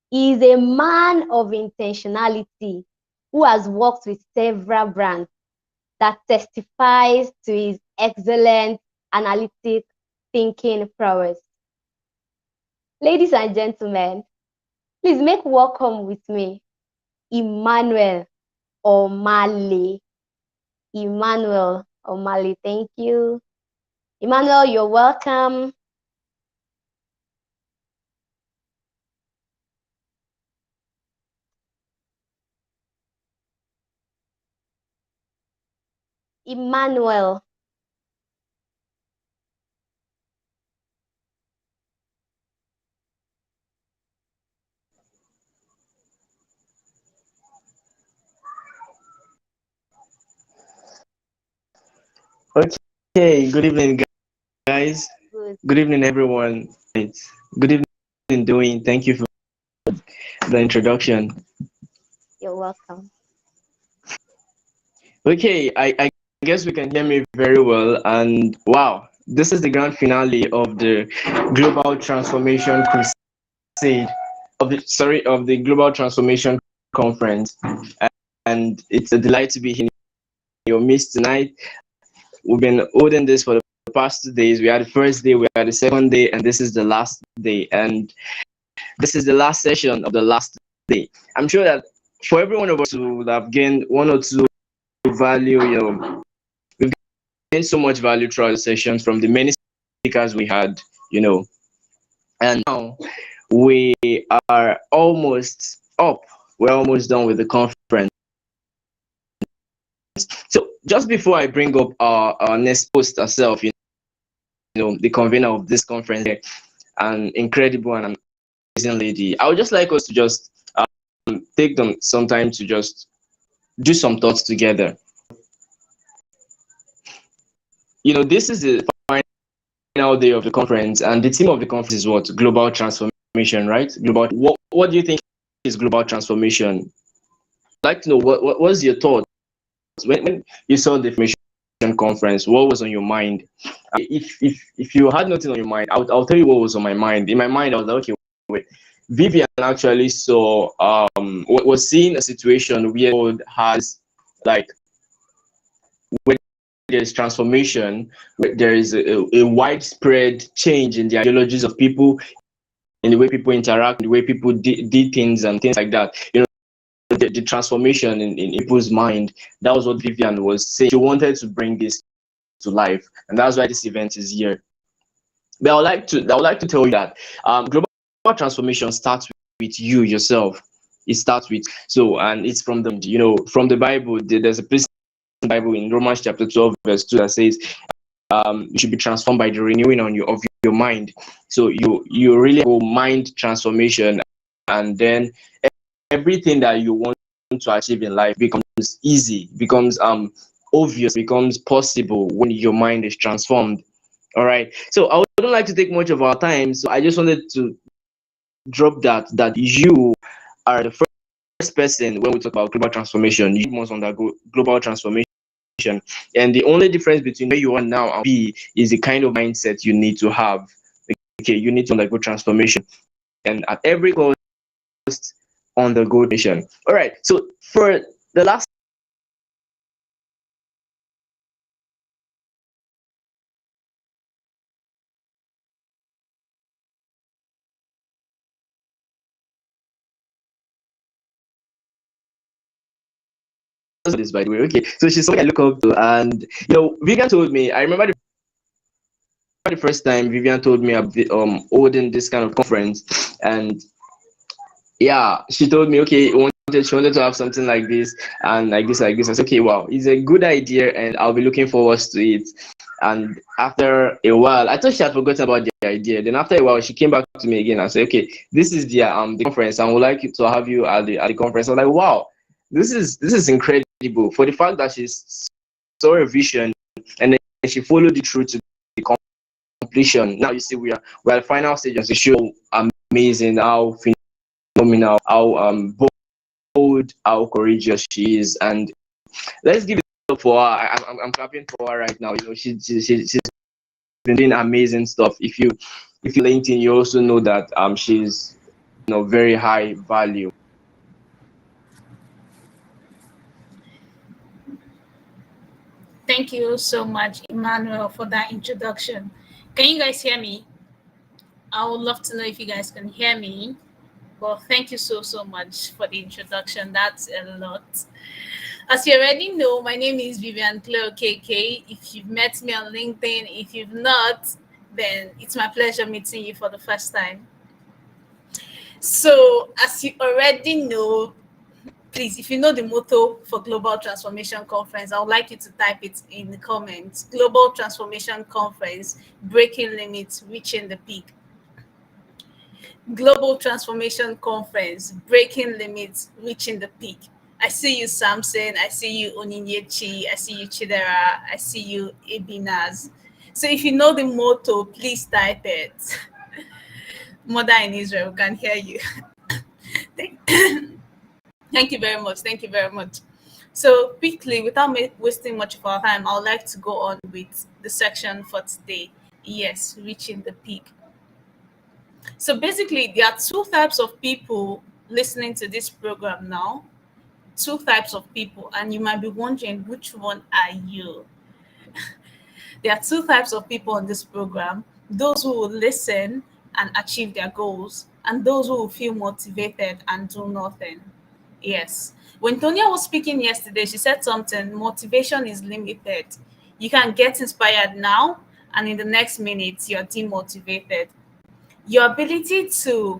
He is a man of intentionality who has worked with several brands that testifies to his excellent analytic thinking prowess. Ladies and gentlemen, please make welcome with me Emmanuel O'Malley. Emmanuel O'Malley, thank you. Emmanuel, you're welcome. Emmanuel. Okay, good evening, guys. Good. Good evening, everyone. Good evening, doing. Thank you for the introduction. You're welcome. Okay, I guess we can hear me very well. And wow, this is the grand finale of the Global Transformation Crusade of the Global Transformation Conference. and it's a delight to be in your midst tonight. We've been holding this for the past 2 days. We had the first day, we had the second day, and this is the last day. And this is the last session of the last day. I'm sure that for every one of us who would have gained one or two value, we've gained so much value throughout the sessions from the many speakers we had, and now we are almost up. We're almost done with the conference. So just before I bring up our next host herself, the convener of this conference, an incredible and amazing lady, I would just like us to just take some time to just do some thoughts together. This is the final day of the conference, and the theme of the conference is what? Global transformation, right? What do you think is global transformation? I'd like to know what was your thought when you saw the information conference. What was on your mind? If you had nothing on your mind, I'll tell you what was on my mind. In my mind, I was like, okay, wait. Vivian actually saw was seeing a situation where the world has, like, where there's transformation, where there is a widespread change in the ideologies of people, in the way people interact, the way people did things and things like that. The transformation in people's mind. That was what Vivian was saying. She wanted to bring this to life, and that's why this event is here. But I would like to tell you that global transformation starts with you yourself. It starts with, and it's from from the Bible. There's a place in the Bible in Romans chapter 12 verse 2 that says you should be transformed by the renewing of your mind. So you really go mind transformation, and then everything that you want to achieve in life becomes easy, becomes obvious, becomes possible when your mind is transformed. All right. So I wouldn't like to take much of our time. So I just wanted to drop that you are the first person when we talk about global transformation. You must undergo global transformation. And the only difference between where you are now and be is the kind of mindset you need to have. Okay, you need to undergo transformation. And at every cost, undergo mission. All right. So for the last this, by the way, okay. So she's someone I look up to, and Vivian told me. I remember the first time Vivian told me holding this kind of conference, and yeah, she told me, okay, she wanted to have something like this and like this, like this. I said, okay, wow, it's a good idea, and I'll be looking forward to it. And after a while, I thought she had forgotten about the idea. Then after a while, she came back to me again and said, okay, this is the conference, and would like to have you at the conference. I was like, wow, this is incredible, for the fact that she saw a vision and then she followed it through to the completion. Now you see we are at the final stage of the show. Amazing, how phenomenal, how bold, how courageous she is, and let's give it up for her. I'm clapping for her right now. She's been doing amazing stuff. If you LinkedIn, you also know that she's very high value. Thank you so much, Emmanuel, for that introduction. Can you guys hear me? I would love to know if you guys can hear me. Well, thank you so much for the introduction. That's a lot. As you already know, my name is Vivian Okeke. If you've met me on LinkedIn, if you've not, then it's my pleasure meeting you for the first time. So, as you already know, please, if you know the motto for Global Transformation Conference, I would like you to type it in the comments. Global Transformation Conference, breaking limits, reaching the peak. Global Transformation Conference, breaking limits, reaching the peak. I see you, Samson. I see you, Oninyechi. I see you, Chidera. I see you, Ebinaz. So if you know the motto, please type it. Mother in Israel can hear you. Thank you very much. Thank you very much. So quickly, without wasting much of our time, I would like to go on with the section for today. Yes, reaching the peak. So basically, there are two types of people listening to this program now. two types of people, and you might be wondering which one are you. There are two types of people on this program: those who will listen and achieve their goals, and those who will feel motivated and do nothing. Yes. When Tonya was speaking yesterday, she said something: motivation is limited. You can get inspired now, and in the next minute, you're demotivated. Your ability to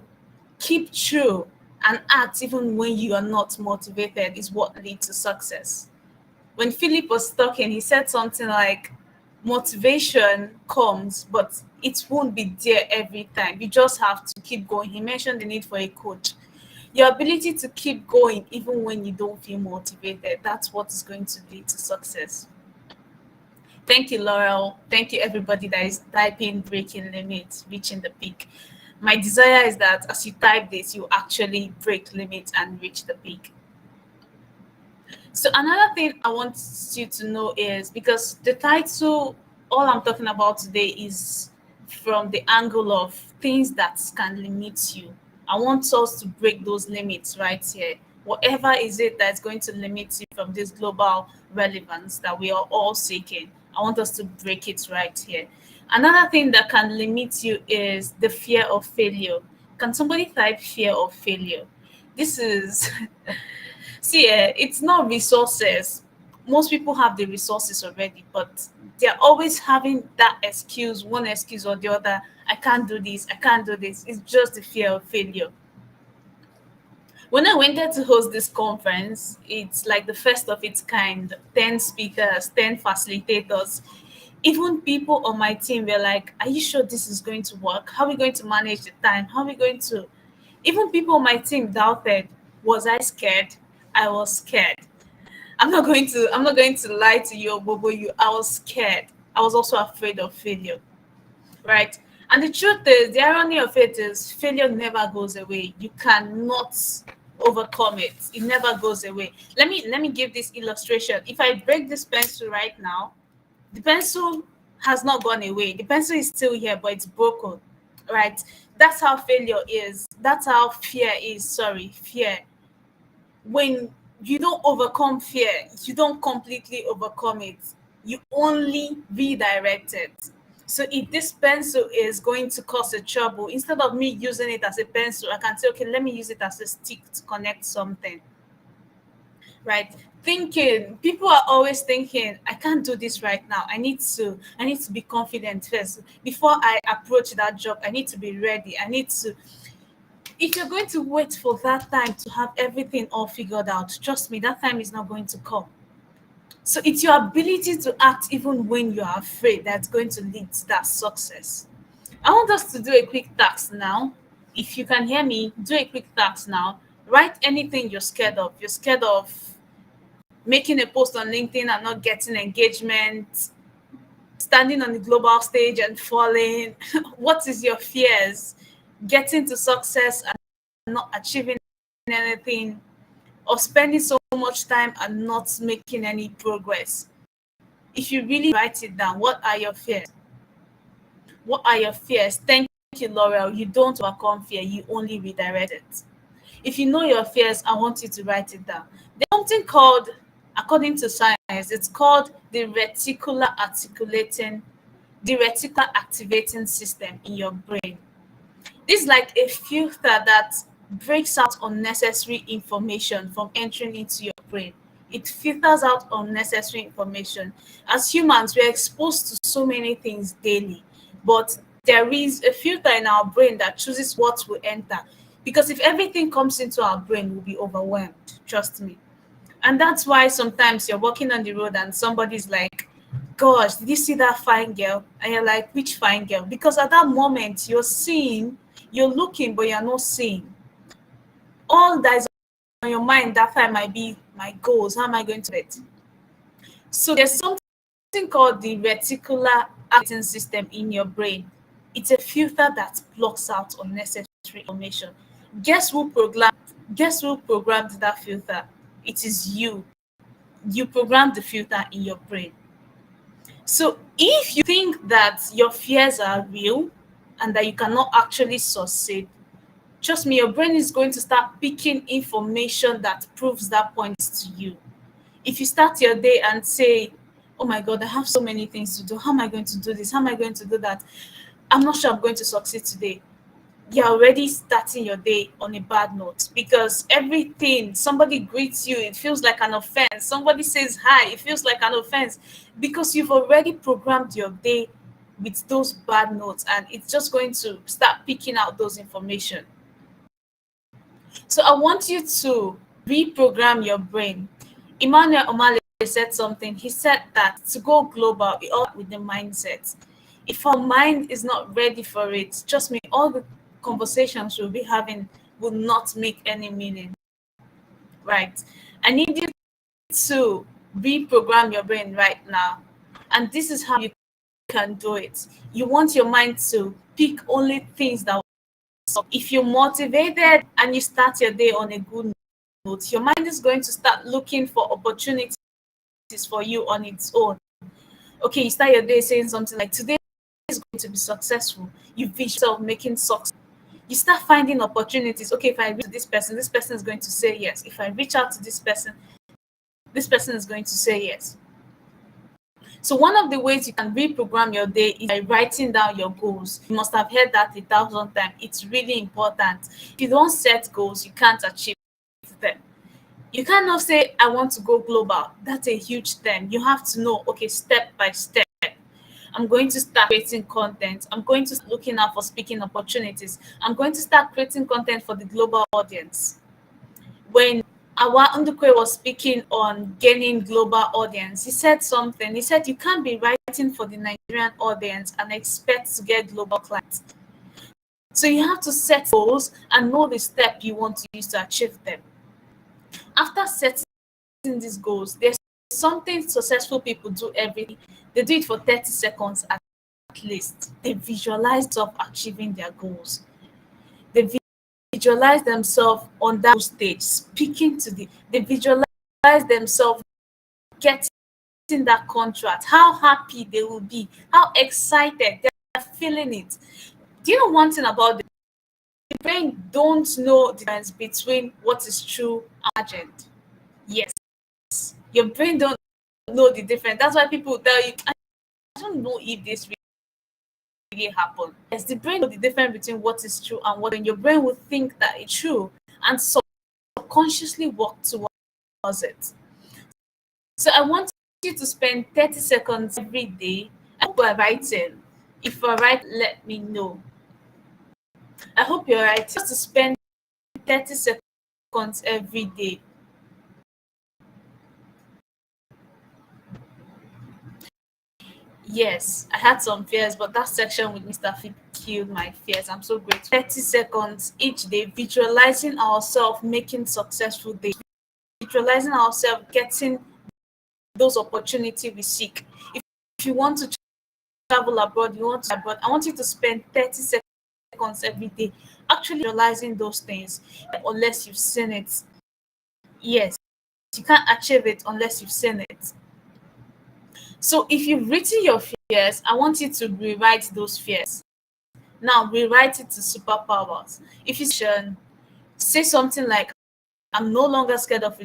keep true and act even when you are not motivated is what leads to success. When Philip was talking, he said something like, motivation comes, but it won't be there every time. You just have to keep going. He mentioned the need for a coach. Your ability to keep going even when you don't feel motivated, that's what is going to lead to success. Thank you, Laurel. Thank you, everybody that is typing breaking limits, reaching the peak. My desire is that as you type this, you actually break limits and reach the peak. So another thing I want you to know is, because the title, all I'm talking about today is from the angle of things that can limit you. I want us to break those limits right here. Whatever is it that's going to limit you from this global relevance that we are all seeking, I want us to break it right here. Another thing that can limit you is the fear of failure. Can somebody type fear of failure? This is see, it's not resources. Most people have the resources already, but they're always having that excuse, one excuse or the other. I can't do this, I can't do this. It's just the fear of failure. When I went there to host this conference, it's like the first of its kind, 10 speakers, 10 facilitators. Even people on my team were like, are you sure this is going to work? How are we going to manage the time? How are we going to? Even people on my team doubted. Was I scared? I was scared. I'm not going to lie to you, Bobo. I was scared. I was also afraid of failure. Right? And the truth is, the irony of it is, failure never goes away. You cannot overcome it. It never goes away. Let me give this illustration. If I break this pencil right now, the pencil has not gone away. The pencil is still here, but it's broken. Right? That's how failure is. That's how fear is. Sorry, fear. When you don't overcome fear, you don't completely overcome it. You only redirect it. So if this pencil is going to cause a trouble, instead of me using it as a pencil, I can say, okay, let me use it as a stick to connect something. Right? Thinking, people are always thinking, I can't do this right now. I need to be confident first. Before I approach that job, I need to be ready. If you're going to wait for that time to have everything all figured out, trust me, that time is not going to come. So it's your ability to act even when you are afraid that's going to lead to that success. I want us to do a quick task now. If you can hear me, do a quick task now. Write anything you're scared of. You're scared of making a post on LinkedIn and not getting engagement, standing on the global stage and falling. What is your fears? Getting to success and not achieving anything, or spending so much time and not making any progress. If you really write it down, what are your fears? What are your fears? Thank you, Laurel. You don't overcome fear, you only redirect it. If you know your fears, I want you to write it down. There's something called, according to science, it's called the reticular activating system in your brain. This is like a filter that breaks out unnecessary information from entering into your brain. It filters out unnecessary information. As humans, we're exposed to so many things daily, but there is a filter in our brain that chooses what will enter. Because if everything comes into our brain, we'll be overwhelmed. Trust me. And that's why sometimes you're walking on the road and somebody's like, gosh, did you see that fine girl? And you're like, which fine girl? Because at that moment, you're looking, but you're not seeing. All that is on your mind that time might be my goals. How am I going to do it? So there's something called the reticular acting system in your brain. It's a filter that blocks out unnecessary information. Guess who programmed that filter? It is you. You programmed the filter in your brain. So if you think that your fears are real and that you cannot actually succeed, trust me, your brain is going to start picking information that proves that point to you. If you start your day and say, oh my God, I have so many things to do. How am I going to do this? How am I going to do that? I'm not sure I'm going to succeed today. You're already starting your day on a bad note, because everything, somebody greets you, it feels like an offense. Somebody says hi, it feels like an offense, because you've already programmed your day with those bad notes, and it's just going to start picking out those information. So I want you to reprogram your brain. Emmanuel Omale said something. He said that to go global, it all with the mindset. If our mind is not ready for it, trust me, all the conversations we'll be having will not make any meaning. Right? I need you to reprogram your brain right now. And this is how you can do it. You want your mind to pick only things that, if you're motivated and you start your day on a good note, your mind is going to start looking for opportunities for you on its own. Okay, you start your day saying something like, today is going to be successful. You vision yourself making success. You start finding opportunities. Okay, if I reach this person is going to say yes. If I reach out to this person is going to say yes. So one of the ways you can reprogram your day is by writing down your goals. You must have heard that 1,000 times. It's really important. If you don't set goals, you can't achieve them. You cannot say, I want to go global. That's a huge thing. You have to know, okay, step by step. I'm going to start creating content. I'm going to start looking out for speaking opportunities. I'm going to start creating content for the global audience. When our Ndukwe was speaking on gaining global audience, he said something. He said, you can't be writing for the Nigerian audience and expect to get global clients. So you have to set goals and know the step you want to use to achieve them. After setting these goals, there's something successful people do every day. They do it for 30 seconds at least. They visualize of achieving their goals. They visualize themselves on that stage, speaking to they visualize themselves getting that contract, how happy they will be, how excited they're feeling it. Do you know one thing about the brain? Don't know the difference between what is true and imagined. Yes, your brain don't know the difference. That's why people tell you, I don't know if this really happened. Yes, the brain knows the difference between what is true and what, and your brain will think that it's true and subconsciously work towards it. So I want you to spend 30 seconds every day. I hope you're writing. If you're right, let me know. I hope you're right. Just to spend 30 seconds every day. Yes, I had some fears, but that section with Mr. Fit killed my fears. I'm so grateful. 30 seconds each day, visualizing ourselves making successful days, visualizing ourselves getting those opportunities we seek. If you want to travel abroad, you want to abroad, I want you to spend 30 seconds every day actually realizing those things, unless you've seen it. Yes, you can't achieve it unless you've seen it. So if you've written your fears, I want you to rewrite those fears. Now rewrite it to superpowers. If you say something like, I'm no longer scared of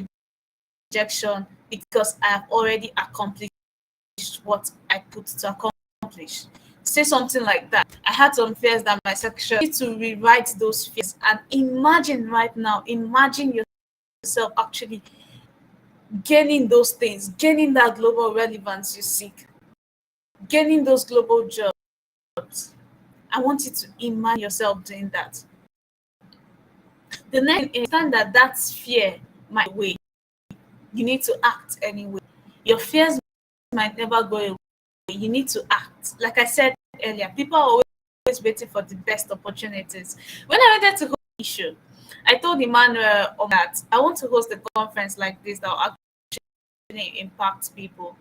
rejection because I have already accomplished what I put to accomplish. Say something like that. I had some fears that my section. You need to rewrite those fears and imagine right now, imagine yourself actually gaining those things, gaining that global relevance you seek, gaining those global jobs. I want you to imagine yourself doing that. The next, understand that that's fear might way. You need to act anyway. Your fears might never go away. You need to act. Like I said earlier, people are always waiting for the best opportunities. When I wanted to host an issue, I told Emmanuel that I want to host a conference like this that will actually impact people.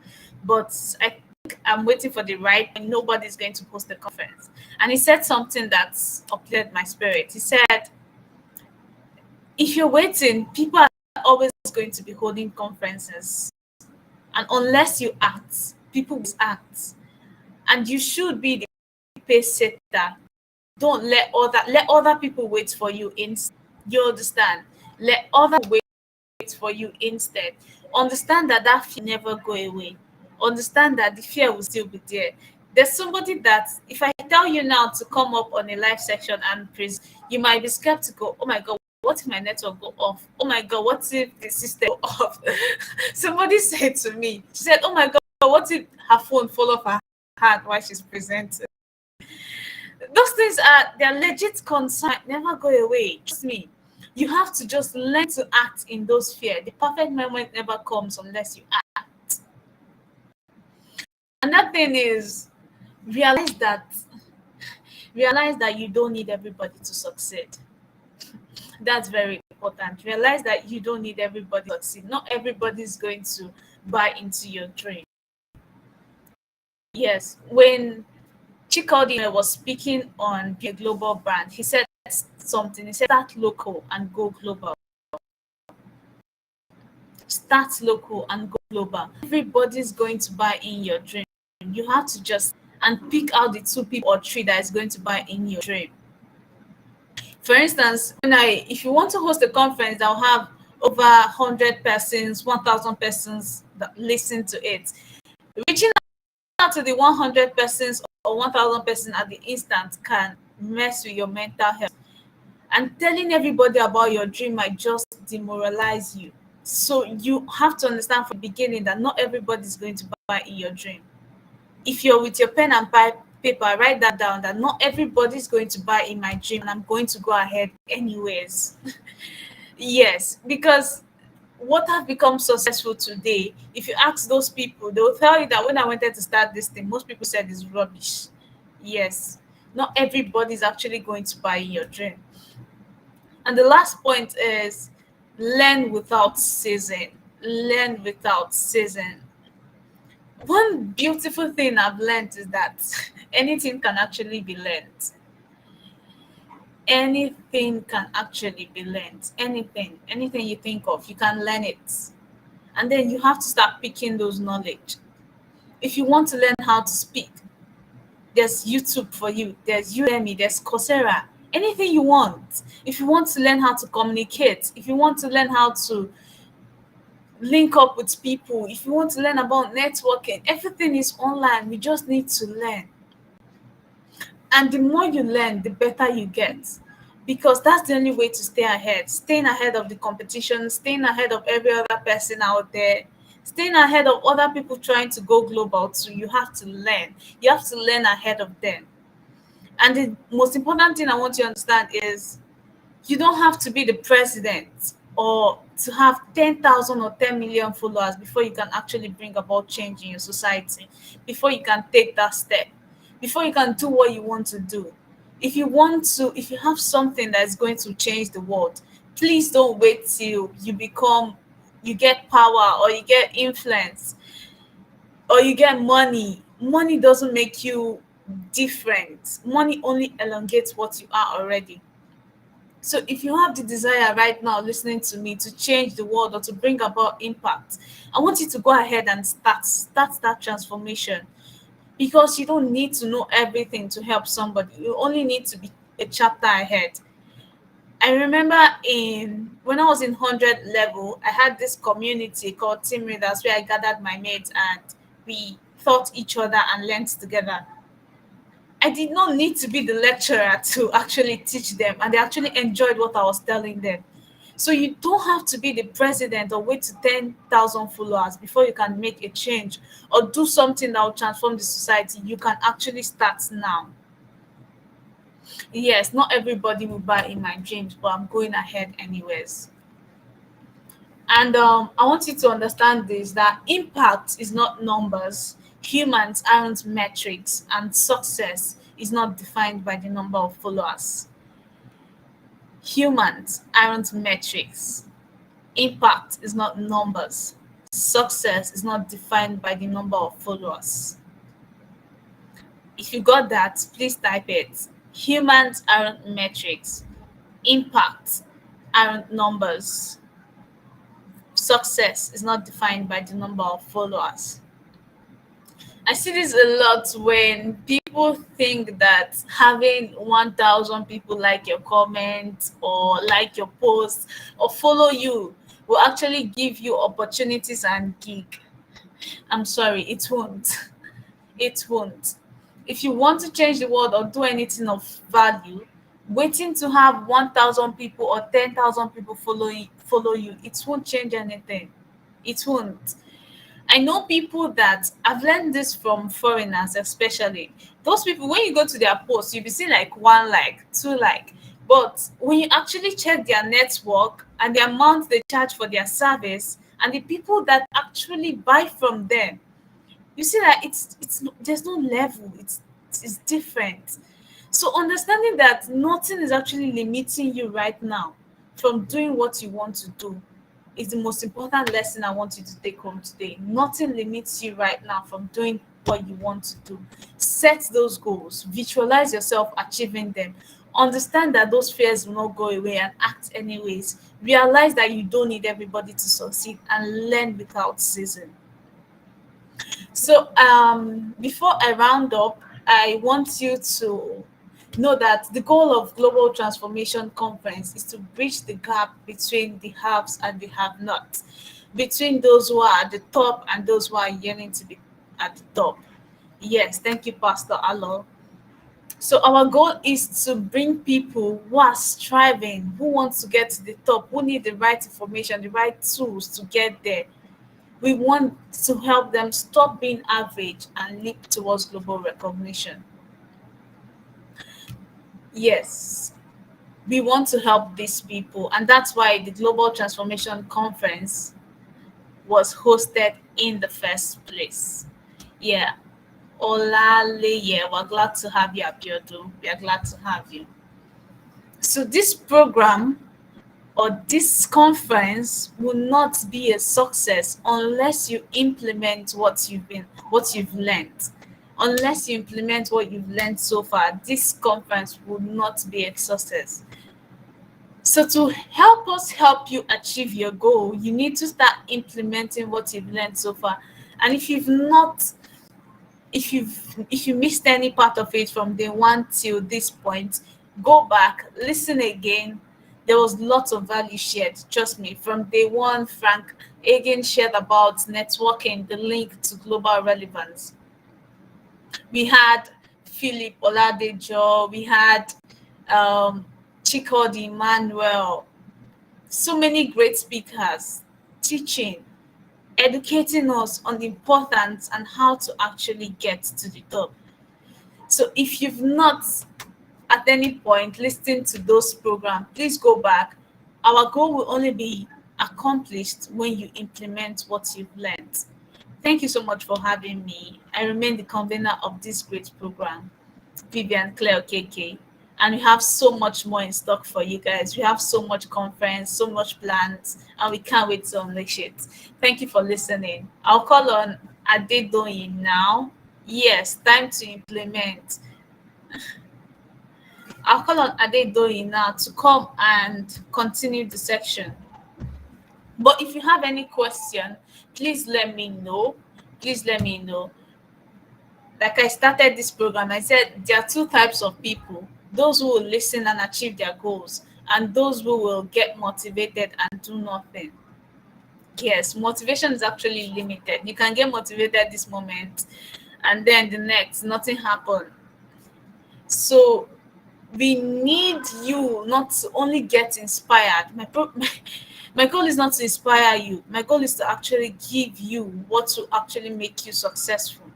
But I think I'm waiting for the right, and nobody's going to host the conference. And he said something that uplifted my spirit. He said, if you're waiting, people are always going to be holding conferences. And unless you act, people will act. And you should be the pace setter. Don't let other people wait for you. You understand? Let other wait for you instead. Understand that that fear never go away. Understand that the fear will still be there. There's somebody that if I tell you now to come up on a live section and praise, you might be skeptical. Oh my god, what if my network go off? Oh my god, what if the system go off? Somebody said to me, she said, oh my god, what if her phone fall off her hand while she's presenting? Those things they're legit concern, never go away. Trust me. You have to just learn to act in those fear. The perfect moment never comes unless you act. And that thing is realize that realize that you don't need everybody to succeed. That's very important. Realize that you don't need everybody to succeed. Not everybody's going to buy into your dream. Yes, when Chikodi was speaking on the global brand, he said something. He said, start local and go global. Start local and go global. Everybody's going to buy in your dream. You have to just and pick out the 2 people or 3 that is going to buy in your dream. For instance, if you want to host a conference that will have over 100 persons, 1,000 persons that listen to it, reaching out to the 100 persons or 1,000 persons at the instant can mess with your mental health. And telling everybody about your dream might just demoralize you. So you have to understand from the beginning that not everybody is going to buy in your dream. If you're with your pen and paper, write that down, that not everybody is going to buy in my dream and I'm going to go ahead anyways. Yes, because what have become successful today, if you ask those people, they'll tell you that when I wanted to start this thing, most people said it's rubbish. Yes, not everybody is actually going to buy your dream. And the last point is learn without ceasing. Learn without ceasing. One beautiful thing I've learned is that anything can actually be learned. Anything can actually be learned. Anything you think of, you can learn it. And then you have to start picking those knowledge. If you want to learn how to speak, there's YouTube for you. There's Udemy, there's Coursera. Anything you want. If you want to learn how to communicate, if you want to learn how to link up with people, if you want to learn about networking, everything is online. We just need to learn. And the more you learn, the better you get. Because that's the only way to stay ahead. Staying ahead of the competition, staying ahead of every other person out there, staying ahead of other people trying to go global too. You have to learn. You have to learn ahead of them. And the most important thing I want you to understand is you don't have to be the president or to have 10,000 or 10 million followers before you can actually bring about change in your society, before you can take that step, before you can do what you want to do. If you have something that is going to change the world, please don't wait till you get power or you get influence or you get money. Money doesn't make you different. Money only elongates what you are already. So if you have the desire right now listening to me to change the world or to bring about impact, I want you to go ahead and start that transformation, because you don't need to know everything to help somebody. You only need to be a chapter ahead. I remember when I was in 100 level, I had this community called Team Readers where I gathered my mates and we taught each other and learned together. I did not need to be the lecturer to actually teach them, and they actually enjoyed what I was telling them. So you don't have to be the president or wait to 10,000 followers before you can make a change or do something that will transform the society. You can actually start now. Yes, not everybody will buy in my dreams, but I'm going ahead anyways. And I want you to understand this, that impact is not numbers, humans aren't metrics, and success is not defined by the number of followers. Humans aren't metrics. Impact is not numbers. Success is not defined by the number of followers. If you got that, please type it. Humans aren't metrics. Impact aren't numbers. Success is not defined by the number of followers. I see this a lot when people think that having 1,000 people like your comment or like your post or follow you will actually give you opportunities and gig. I'm sorry, it won't. It won't. If you want to change the world or do anything of value, waiting to have 1,000 people or 10,000 people follow you, it won't change anything. It won't. I know people that I've learned this from foreigners, especially those people. When you go to their posts, you'll be seeing like one like, two like, but when you actually check their network and the amount they charge for their service and the people that actually buy from them, you see that it's there's no level. It's different. So understanding that nothing is actually limiting you right now from doing what you want to do is the most important lesson I want you to take home today. Nothing limits you right now from doing what you want to do. Set those goals, visualize yourself achieving them. Understand that those fears will not go away and act anyways. Realize that you don't need everybody to succeed and learn without ceasing. So, before I round up, I want you to know that the goal of Global Transformation Conference is to bridge the gap between the haves and the have-nots, between those who are at the top and those who are yearning to be at the top. Yes, thank you, Pastor Alo. So our goal is to bring people who are striving, who want to get to the top, who need the right information, the right tools to get there. We want to help them stop being average and leap towards global recognition. Yes, we want to help these people, and that's why the Global Transformation Conference was hosted in the first place. Yeah, Olale, yeah, we're glad to have you, Abiodu. We are glad to have you. So this program or this conference will not be a success unless you implement what you've learned. Unless you implement what you've learned so far, this conference will not be a success. So to help us help you achieve your goal, you need to start implementing what you've learned so far. And if you missed any part of it from day one till this point, go back, listen again. There was lots of value shared. Trust me, from day one, Frank again shared about networking, the link to global relevance. We had Philip Oladejo, we had um, Chikodi Emmanuel, so many great speakers teaching, educating us on the importance and how to actually get to the top. So if you've not at any point listened to those programs, please go back. Our goal will only be accomplished when you implement what you've learned. Thank you so much for having me. I remain the convener of this great program, Vivian Claire Okeke. And we have so much more in stock for you guys. We have so much conference, so much plans, and we can't wait to unleash it. Thank you for listening. I'll call on Adedoyin now. Yes, time to implement. I'll call on Adedoyin now to come and continue the section. But if you have any question, please let me know. Please let me know. Like I started this program, I said there are two types of people: those who will listen and achieve their goals, and those who will get motivated and do nothing. Yes, motivation is actually limited. You can get motivated this moment, and then the next, nothing happened. So we need you not to only get inspired. My goal is not to inspire you. My goal is to actually give you what will actually make you successful.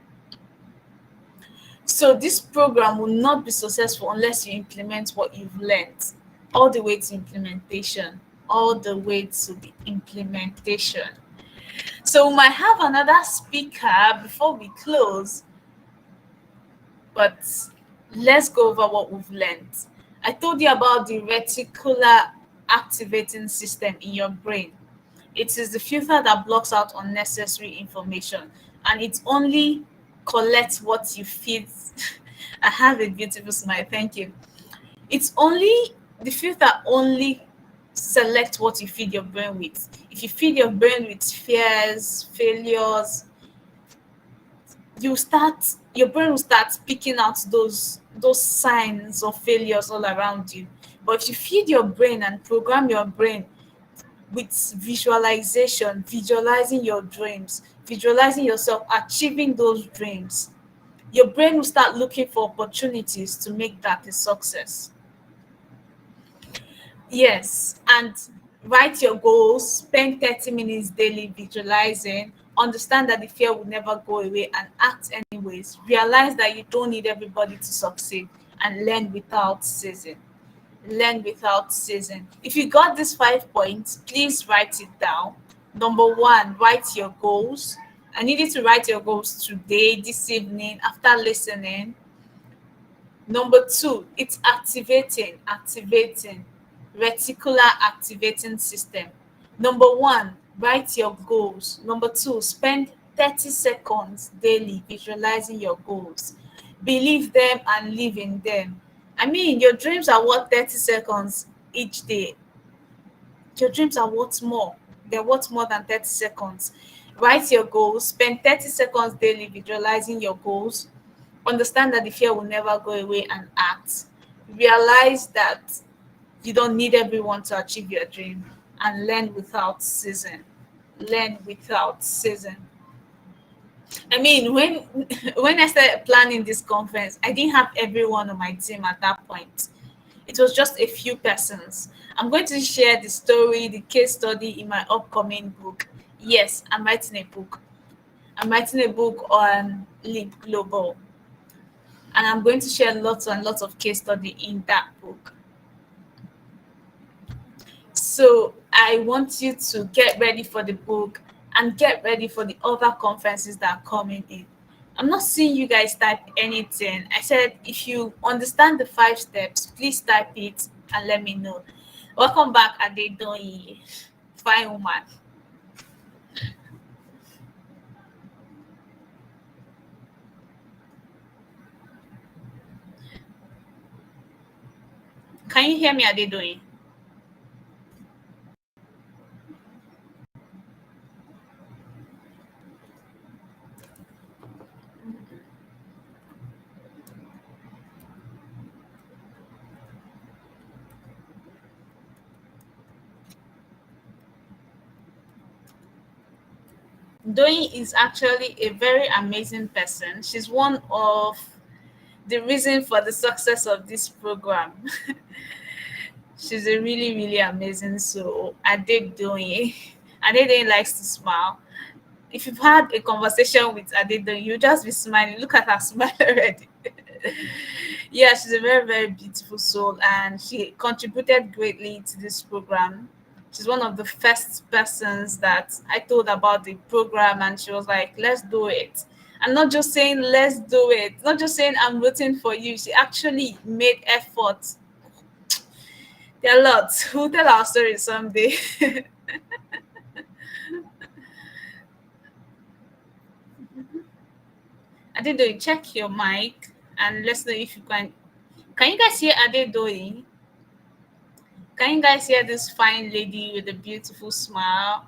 So this program will not be successful unless you implement what you've learned, all the way to implementation, all the way to the implementation. So we might have another speaker before we close, but let's go over what we've learned. I told you about the reticular activating system in your brain. It is the filter that blocks out unnecessary information, and it only collects what you feed. I have a beautiful smile, thank you. It's only the filter only select what you feed your brain with. If you feed your brain with fears, failures, your brain will start picking out those signs of failures all around you. But if you feed your brain and program your brain with visualization, visualizing your dreams, visualizing yourself achieving those dreams, your brain will start looking for opportunities to make that a success. Yes, and write your goals, spend 30 minutes daily visualizing, understand that the fear will never go away and act anyways. Realize that you don't need everybody to succeed and learn without ceasing. Learn without ceasing. If you got these 5 points, please write it down. Number one, write your goals. I need you to write your goals today, this evening, after listening. Number two, it's activating reticular activating system. Number one, write your goals. Number two, spend 30 seconds daily visualizing your goals. Believe them and live in them. I mean, your dreams are worth 30 seconds each day. Your dreams are worth more. They're worth more than 30 seconds. Write your goals, spend 30 seconds daily visualizing your goals. Understand that the fear will never go away and act. Realize that you don't need everyone to achieve your dream and learn without ceasing. Learn without ceasing. I mean, when when I started planning this conference, I didn't have everyone on my team at that point. It was just a few persons. I'm going to share the story, the case study in my upcoming book. Yes, I'm writing a book. I'm writing a book on Leap Global, and I'm going to share lots and lots of case study in that book. So I want you to get ready for the book and get ready for the other conferences that are coming in. I'm not seeing you guys type anything. I said if you understand the 5 steps, please type it and let me know. Welcome back, Adedoyi. Fine woman. Can you hear me, Adedoyi? Doyin is actually a very amazing person. She's one of the reason for the success of this program. She's a really, really amazing soul. Adedoyin. Adedoyin likes to smile. If you've had a conversation with Adedoyin, you'll just be smiling. Look at her smile already. Yeah, she's a very, very beautiful soul and she contributed greatly to this program. She's one of the first persons that I told about the program, and she was like, let's do it. I'm not just saying let's do it, not just saying I'm rooting for you. She actually made effort. There are lots. We'll tell our story someday. Adedoyi, check your mic and let's know if you can. Can you guys hear Adedoyi? Can you guys hear this fine lady with a beautiful smile?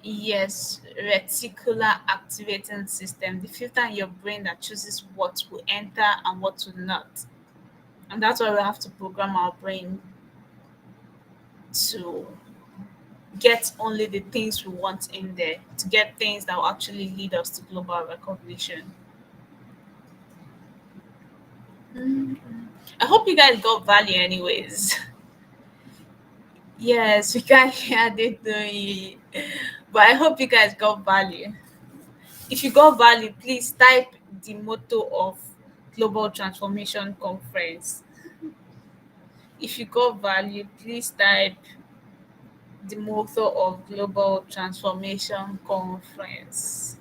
Yes, reticular activating system, the filter in your brain that chooses what will enter and what will not. And that's why we have to program our brain to get only the things we want in there, to get things that will actually lead us to global recognition. I hope you guys got value, anyways. Yes, we can't hear it doing, but I hope you guys got value. If you got value, please type the motto of Global Transformation Conference. If you got value, please type the motto of Global Transformation Conference.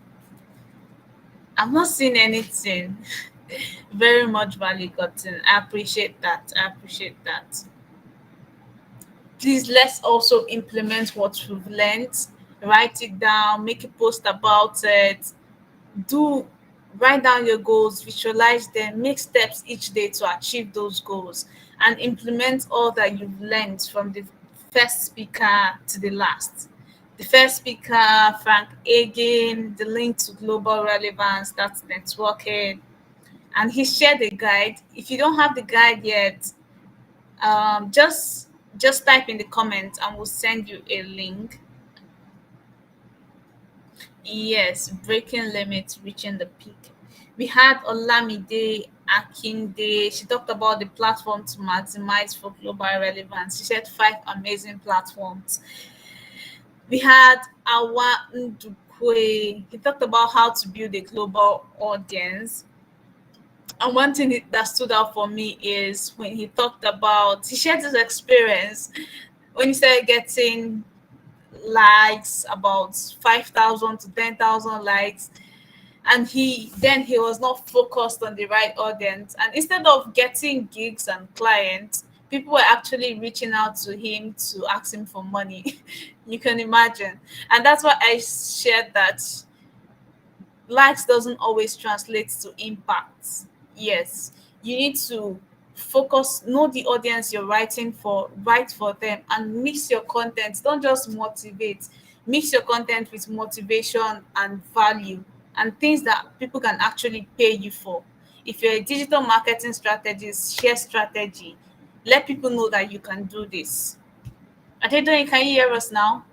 I'm not seeing anything. Very much value gotten. I appreciate that. I appreciate that. Please let's also implement what we've learned. Write it down, make a post about it. Do write down your goals, visualize them, make steps each day to achieve those goals, and implement all that you've learned from the first speaker to the last. The first speaker, Frank Agin, the link to global relevance, that's networking. And he shared a guide. If you don't have the guide yet, just type in the comments and we'll send you a link. Yes, breaking limits, reaching the peak. We had Olamide Akinde. She talked about the platform to maximize for global relevance. She said 5 amazing platforms. We had Awa Ndukwe. He talked about how to build a global audience. And one thing that stood out for me is when he shared his experience when he started getting likes, about 5,000 to 10,000 likes, and he was not focused on the right audience, and instead of getting gigs and clients, people were actually reaching out to him to ask him for money. You can imagine. And that's why I shared that likes doesn't always translate to impact. Yes, you need to focus, know the audience you're writing for, write for them, and mix your content. Don't just motivate, mix your content with motivation and value and things that people can actually pay you for. If you're a digital marketing strategist, share strategy. Let people know that you can do this. Adedoyin, can you hear us now?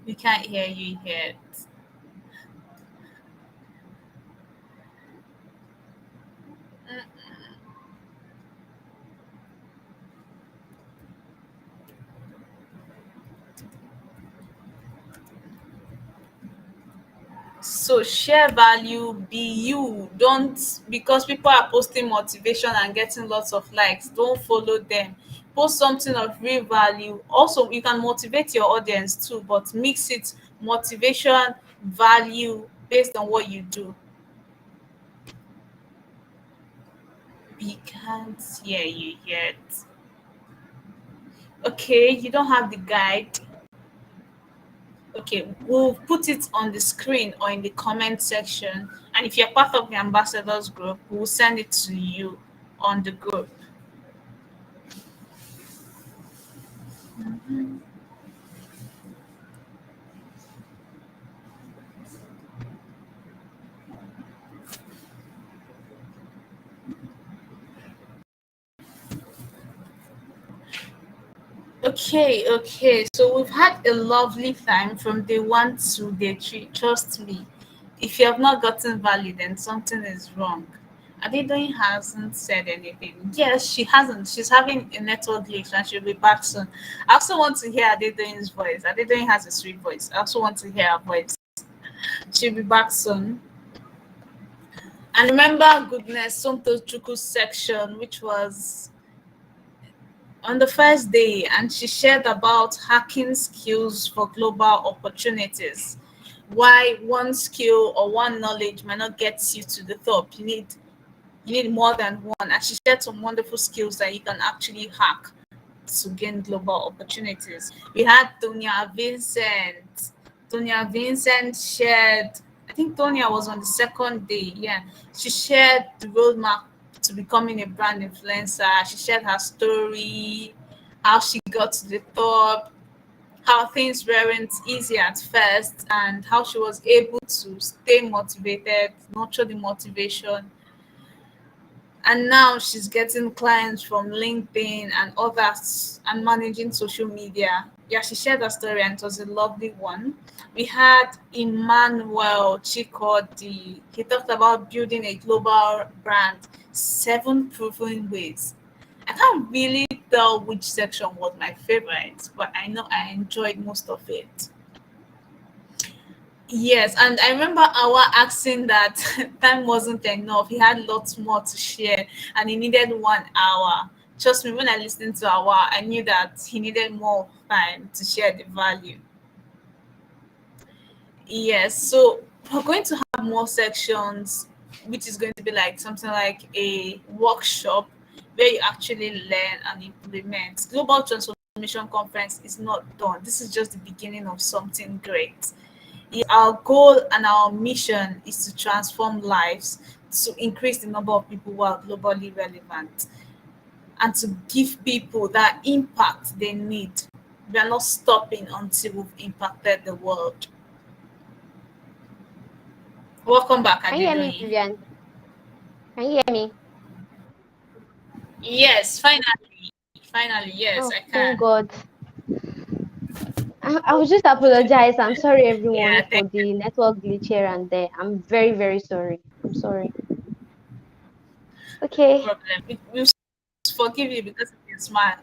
We can't hear you yet. So share value, be you. Don't, because people are posting motivation and getting lots of likes, don't follow them. Post something of real value. Also, you can motivate your audience too, but mix it, motivation, value, based on what you do. We can't hear you yet. Okay, you don't have the guide. Okay, we'll put it on the screen or in the comment section. And if you're part of the ambassadors group, we'll send it to you on the group. Okay. So we've had a lovely time from day one to day three. Trust me. If you have not gotten value, then something is wrong. Adedoyin hasn't said anything. Yes, she hasn't. She's having a network glitch and she'll be back soon. I also want to hear Adedoyin's voice. Adedoyin has a sweet voice. I also want to hear her voice. She'll be back soon. And remember Goodness Somtochukwu's section, which was on the first day, and she shared about hacking skills for global opportunities. Why one skill or one knowledge might not get you to the top. You need more than one. And she shared some wonderful skills that you can actually hack to gain global opportunities. We had Tonya Vincent. Tonya Vincent shared, I think Tonya was on the second day. Yeah. She shared the roadmap to becoming a brand influencer. She shared her story, how she got to the top, how things weren't easy at first, and how she was able to stay motivated, nurture the motivation, and now she's getting clients from LinkedIn and others and managing social media. Yeah, she shared her story and it was a lovely one. We had Emmanuel Chikodi. He talked about building a global brand, 7 proven ways. I can't really tell which section was my favorite, but I know I enjoyed most of it. Yes, and I remember our asking that time wasn't enough. He had lots more to share and he needed 1 hour. Trust me, when I listened to Awa, I knew that he needed more time to share the value. Yes, so we're going to have more sections, which is going to be like something like a workshop where you actually learn and implement. Global Transformation Conference is not done. This is just the beginning of something great. Our goal and our mission is to transform lives, to increase the number of people who are globally relevant and to give people that impact they need. We are not stopping until we've impacted the world. Welcome back, Can you hear me, Adedoyin. Vivian? Can you hear me? Yes, finally. Finally, yes, Oh, I thank can. God. I will just apologize. I'm sorry, everyone, Yeah, for thank you. the network glitch here and there. I'm very, very sorry. I'm sorry. No Okay. problem. We'll forgive you because of your smile.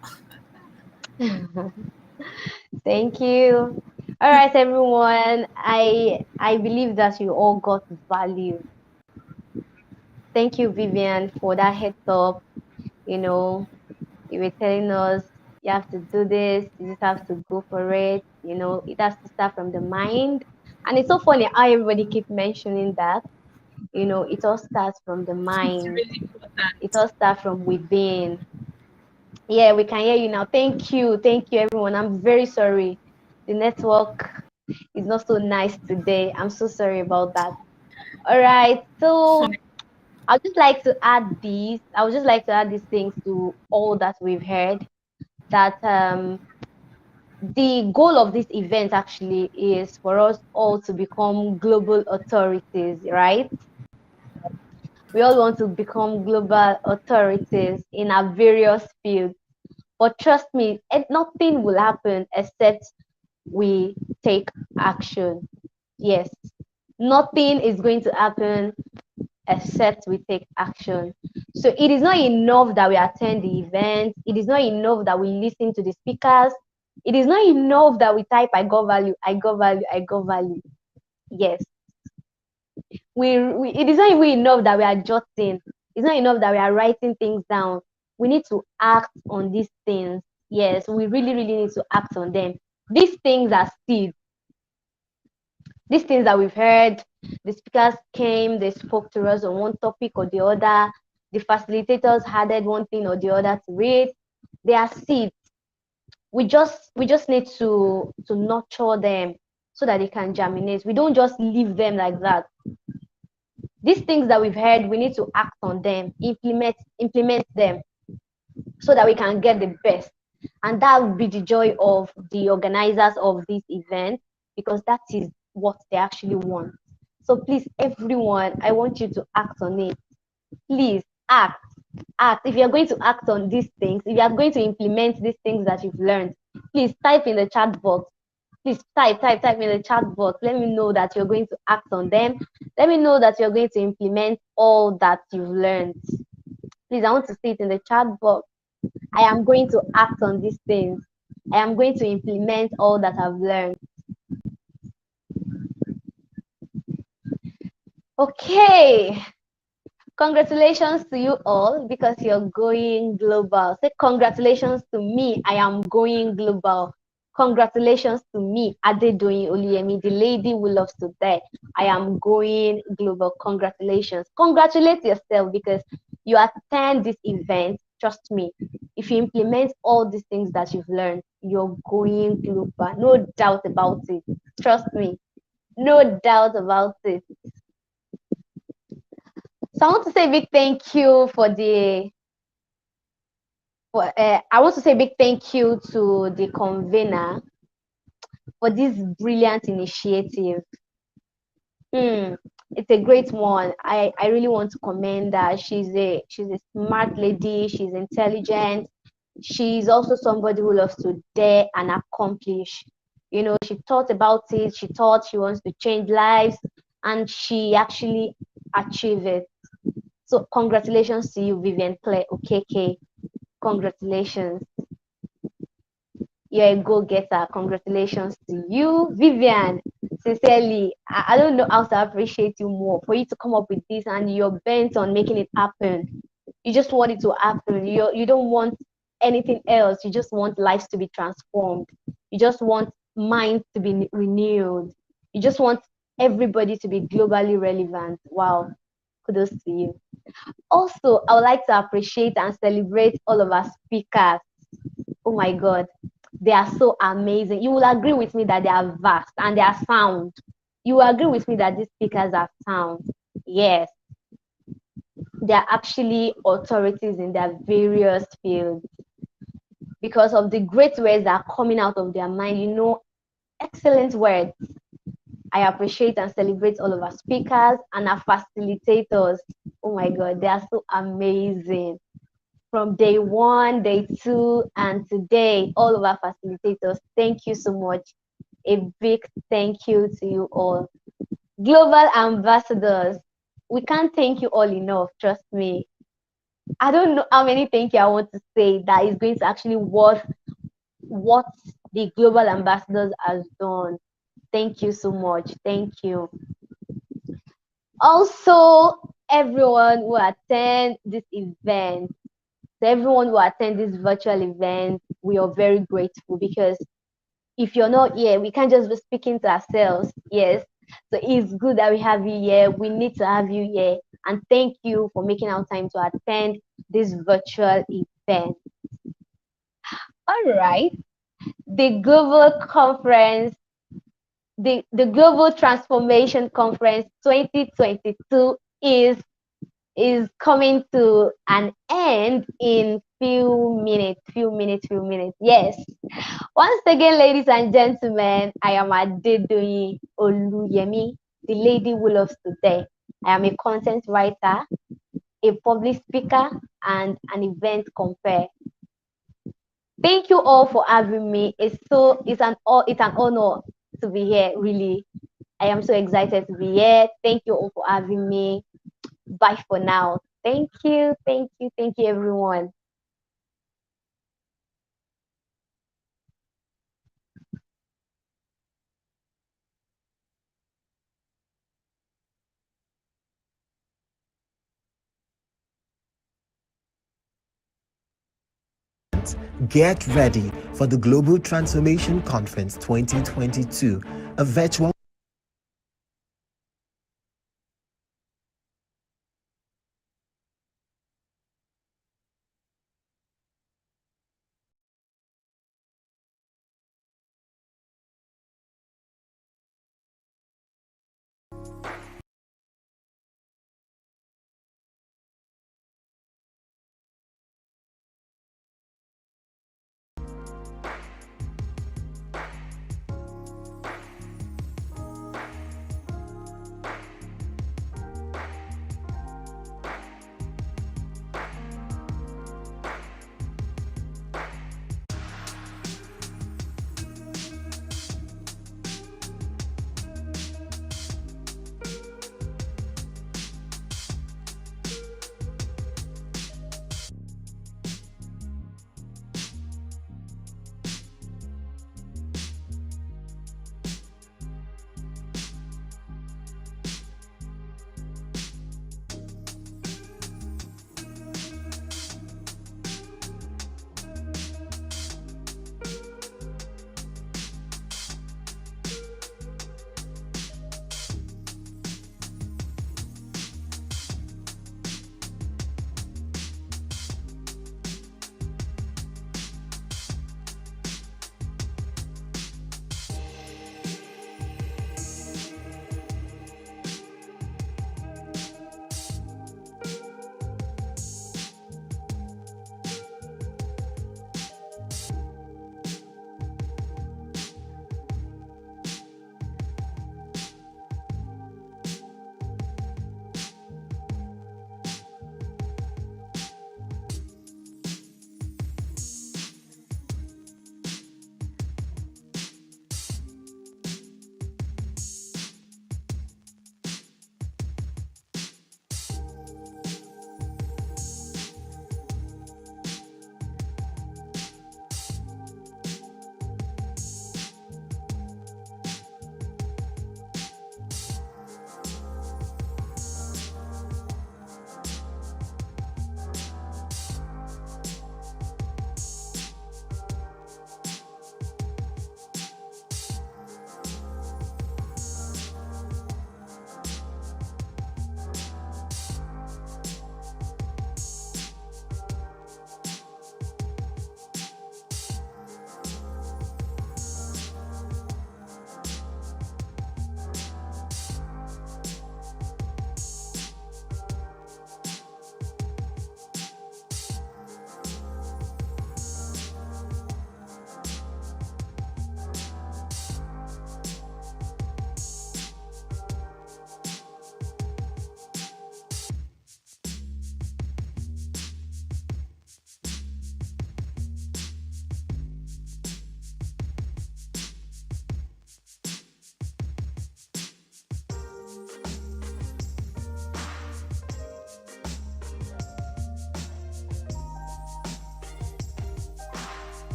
Thank you. All right, everyone. I believe that you all got value. Thank you, Vivian, for that heads up. You know, you were telling us you have to do this, you just have to go for it. You know, it has to start from the mind. And it's so funny how everybody keep mentioning that. You know, it all starts from the It's mind. really It important. all starts from within. Yeah, we can hear you now. Thank you. Thank you, everyone. I'm very sorry. The network is not so nice today. I'm so sorry about that. All right. So I'd just like to add these. I would just like to add these things to all that we've heard. That the goal of this event actually is for us all to become global authorities, right? We all want to become global authorities in our various fields. But trust me, nothing will happen except we take action. Yes, nothing is going to happen except we take action. So it is not enough that we attend the event. It is not enough that we listen to the speakers. It is not enough that we type, I got value, I got value, I got value. Yes, it is not even enough that we are jotting. It's not enough that we are writing things down. We need to act on these things. Yes, we really, really need to act on them. These things are seeds. These things that we've heard, the speakers came, they spoke to us on one topic or the other. The facilitators added one thing or the other to it. They are seeds. We just need to nurture them so that they can germinate. We don't just leave them like that. These things that we've heard, we need to act on them, implement them so that we can get the best. And that would be the joy of the organizers of this event, because that is what they actually want. So please, everyone, I want you to act on it. Please act. Act. If you're going to act on these things, if you are going to implement these things that you've learned, please type in the chat box. Please type in the chat box. Let me know that you're going to act on them. Let me know that you're going to implement all that you've learned. Please, I want to see it in the chat box. I am going to act on these things. I am going to implement all that I've learned. Okay. Congratulations to you all because you're going global. Say congratulations to me. I am going global. Congratulations to me, Adedoyin Oluyemi, the lady who loves to die. I am going global. Congratulations. Congratulate yourself because you attend this event. Trust me, if you implement all these things that you've learned, you're going global. No doubt about it. Trust me. No doubt about it. So I want to say a big thank you for the I want to say a big thank you to the convener for this brilliant initiative. It's a great one. I really want to commend her. She's a smart lady. She's intelligent. She's also somebody who loves to dare and accomplish. You know, she thought about it. She thought she wants to change lives, and she actually achieved it. So congratulations to you, Vivian Claire Okeke. Congratulations. You're a go-getter. Congratulations to you, Vivian. Sincerely, I don't know how to appreciate you more for you to come up with this and you're bent on making it happen. You just want it to happen. You don't want anything else. You just want lives to be transformed. You just want minds to be renewed. You just want everybody to be globally relevant. Wow. Kudos to you. Also, I would like to appreciate and celebrate all of our speakers. Oh my God, they are so amazing. You will agree with me that they are vast and they are sound. You will agree with me that these speakers are sound. Yes. They are actually authorities in their various fields because of the great words that are coming out of their mind. Excellent words. I appreciate and celebrate all of our speakers and our facilitators. Oh my God, they are so amazing. From day one, day two, and today, all of our facilitators, thank you so much. A big thank you to you all. Global ambassadors, we can't thank you all enough, trust me. I don't know how many thank you I want to say that is going to actually worth what the global ambassadors has done. Thank you so much. Thank you. Also, everyone who attend this event, to everyone who attend this virtual event, we are very grateful because if you're not here, we can't just be speaking to ourselves. Yes. So it's good that we have you here. We need to have you here. And thank you for making our time to attend this virtual event. All right. The global conference, the Global Transformation Conference 2022 is coming to an end in few minutes. Yes. Once again, ladies and gentlemen, I am Adedoyin Oluyemi, the lady who loves today. I am a content writer, a public speaker, and an event compare. Thank you all for having me. It's an honor to be here, really. I am so excited to be here. Thank you all for having me. Bye for now. Thank you, everyone. Get ready for the Global Transformation Conference 2022, a virtual